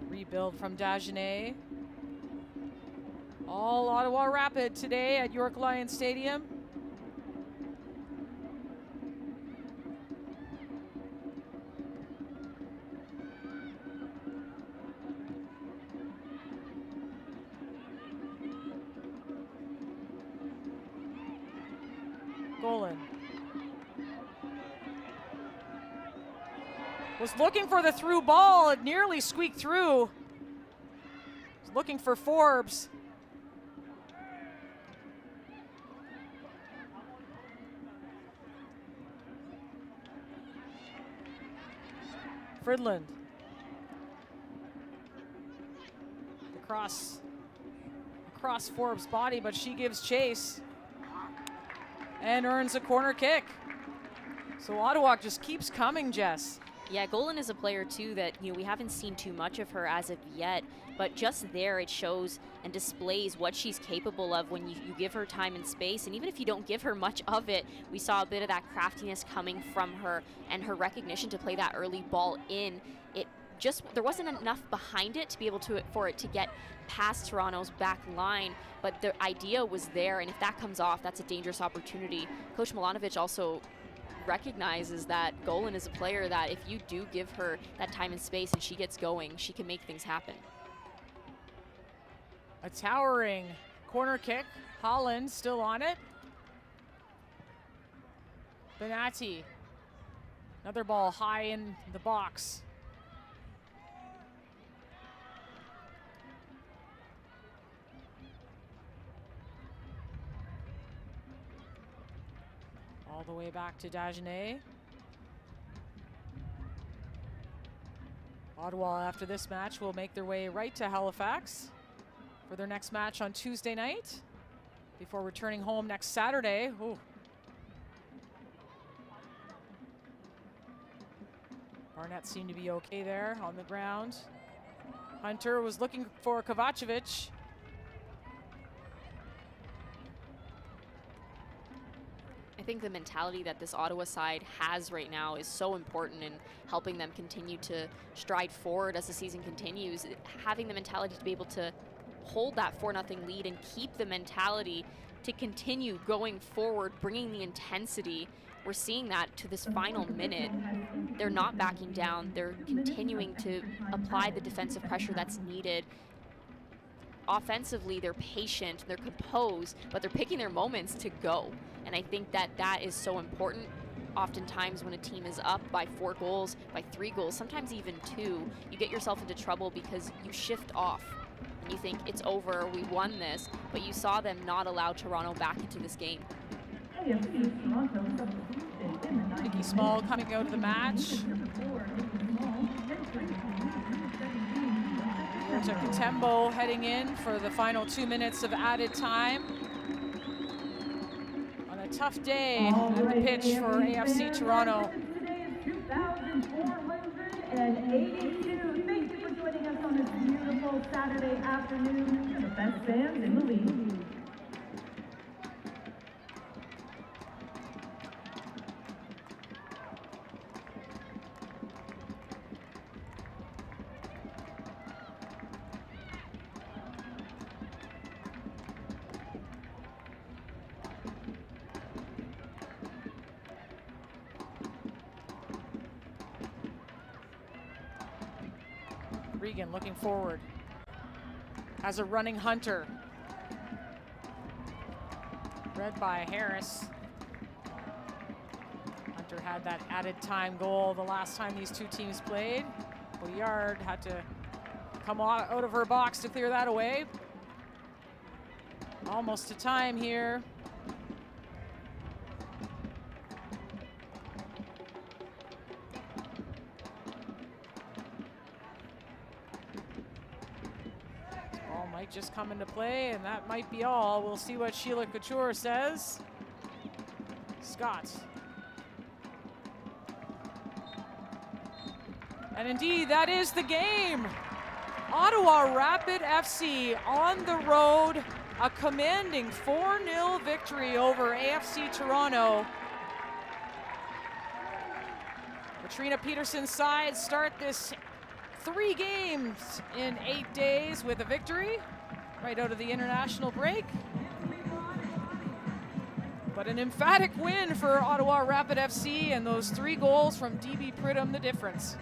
Rebuild from Dagenet. All Ottawa Rapid today at York Lions Stadium. Golan. Was looking for the through ball. It nearly squeaked through. Looking for Forbes. Fridland. Across Forbes' body, but she gives chase and earns a corner kick. So Ottawa just keeps coming, Jess. Yeah, Golan is a player too that, we haven't seen too much of her as of yet, but just there it shows and displays what she's capable of when you give her time and space. And even if you don't give her much of it, we saw a bit of that craftiness coming from her and her recognition to play that early ball in. There wasn't enough behind it to be able for it to get past Toronto's back line, but the idea was there, and if that comes off, that's a dangerous opportunity. Coach Milanovic also recognizes that Golan is a player that if you do give her that time and space and she gets going, she can make things happen. A towering corner kick. Holland still on it. Benatti. Another ball high in the box. All the way back to Dagenet. Ottawa, after this match, will make their way right to Halifax for their next match on Tuesday night before returning home next Saturday. Ooh. Barnett seemed to be okay there on the ground. Hunter was looking for Kovacevic. I think the mentality that this Ottawa side has right now is so important in helping them continue to stride forward as the season continues. Having the mentality to be able to hold that 4-0 lead and keep the mentality to continue going forward, bringing the intensity. We're seeing that to this final minute. They're not backing down. They're continuing to apply the defensive pressure that's needed. Offensively, they're patient, they're composed, but they're picking their moments to go. And I think that is so important. Oftentimes when a team is up by 4 goals, by 3 goals, sometimes even 2, you get yourself into trouble because you shift off and you think it's over, we won this, but you saw them not allow Toronto back into this game. Nikki Small coming out of the match. Here's a Katembo heading in for the final 2 minutes of added time. On a tough day at the pitch for AFC Toronto. Today is 2,482. Thank you for joining us on this beautiful Saturday afternoon. You're the best fans in the league. Regan looking forward as a running Hunter. Read by Harris. Hunter had that added time goal the last time these two teams played. Bouillard had to come out of her box to clear that away. Almost to time here. Just come into play, and that might be all. We'll see what Sheila Couture says. Scott. And indeed, that is the game. Ottawa Rapid FC on the road, a commanding 4-0 victory over AFC Toronto. Katrina Peterson's side start this 3 games in 8 days with a victory right out of the international break. But an emphatic win for Ottawa Rapid FC, and those 3 goals from DB Pridham, the difference.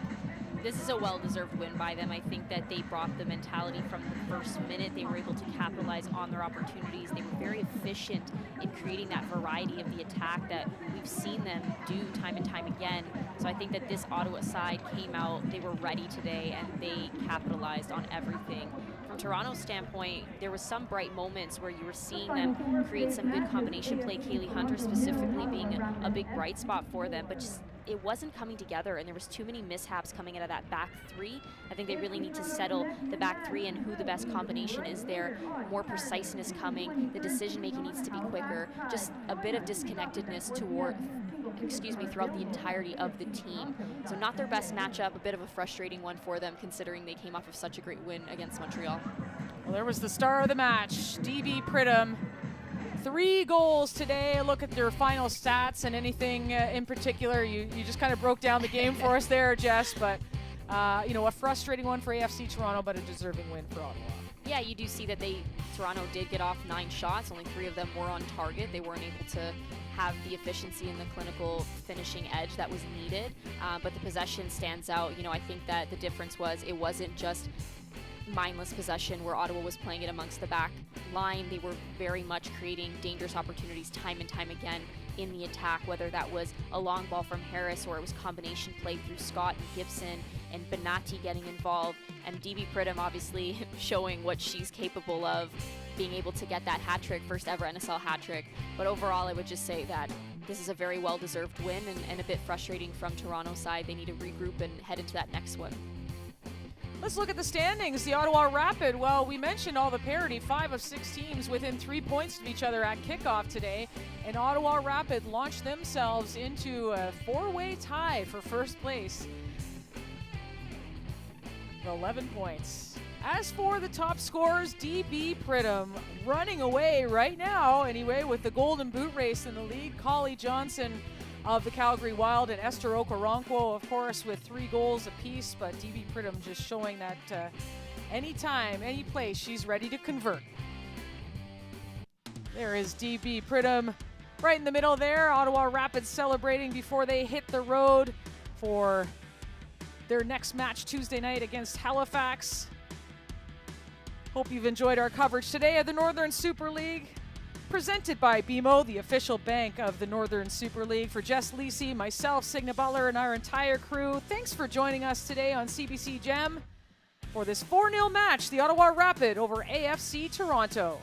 This is a well-deserved win by them. I think that they brought the mentality from the first minute. They were able to capitalize on their opportunities. They were very efficient in creating that variety of the attack that we've seen them do time and time again. So I think that this Ottawa side came out, they were ready today, and they capitalized on everything. From Toronto's standpoint, there was some bright moments where you were seeing them create some good combination play, Kaylee Hunter specifically being a big bright spot for them, but just it wasn't coming together, and there was too many mishaps coming out of that back three. I think they really need to settle the back three and who the best combination is there. More preciseness coming. The decision making needs to be quicker. Just a bit of disconnectedness throughout the entirety of the team. So not their best matchup, a bit of a frustrating one for them considering they came off of such a great win against Montreal. Well, there was the star of the match, DB Pridham. 3 goals today. Look at their final stats and anything in particular. You just kind of broke down the game for us there, Jess, but a frustrating one for AFC Toronto, but a deserving win for Ottawa. Yeah, you do see that Toronto did get off 9 shots. Only 3 of them were on target. They weren't able to have the efficiency and the clinical finishing edge that was needed, but the possession stands out. I think that the difference was it wasn't just mindless possession where Ottawa was playing it amongst the back line. They were very much creating dangerous opportunities time and time again in the attack, whether that was a long ball from Harris or it was combination play through Scott and Gibson and Benatti getting involved, and DB Pridham obviously showing what she's capable of, being able to get that hat trick, first ever NSL hat trick. But overall, I would just say that this is a very well-deserved win and a bit frustrating from Toronto's side. They need to regroup and head into that next one. Let's look at the standings. The Ottawa Rapid, well, we mentioned all the parity. 5 of 6 teams within 3 points of each other at kickoff today. And Ottawa Rapid launched themselves into a 4-way tie for first place. 11 points. As for the top scorers, DB Pridham running away right now, anyway, with the golden boot race in the league. Collie Johnson of the Calgary Wild and Esther Okoronkwo, of course, with 3 goals apiece, but DB Pridham just showing that anytime, any place, she's ready to convert. There is DB Pridham right in the middle there. Ottawa Rapids celebrating before they hit the road for their next match Tuesday night against Halifax. Hope you've enjoyed our coverage today of the Northern Super League. Presented by BMO, the official bank of the Northern Super League. For Jess Lisi, myself, Signa Butler, and our entire crew, thanks for joining us today on CBC Gem for this 4-0 match, the Ottawa Rapid over AFC Toronto.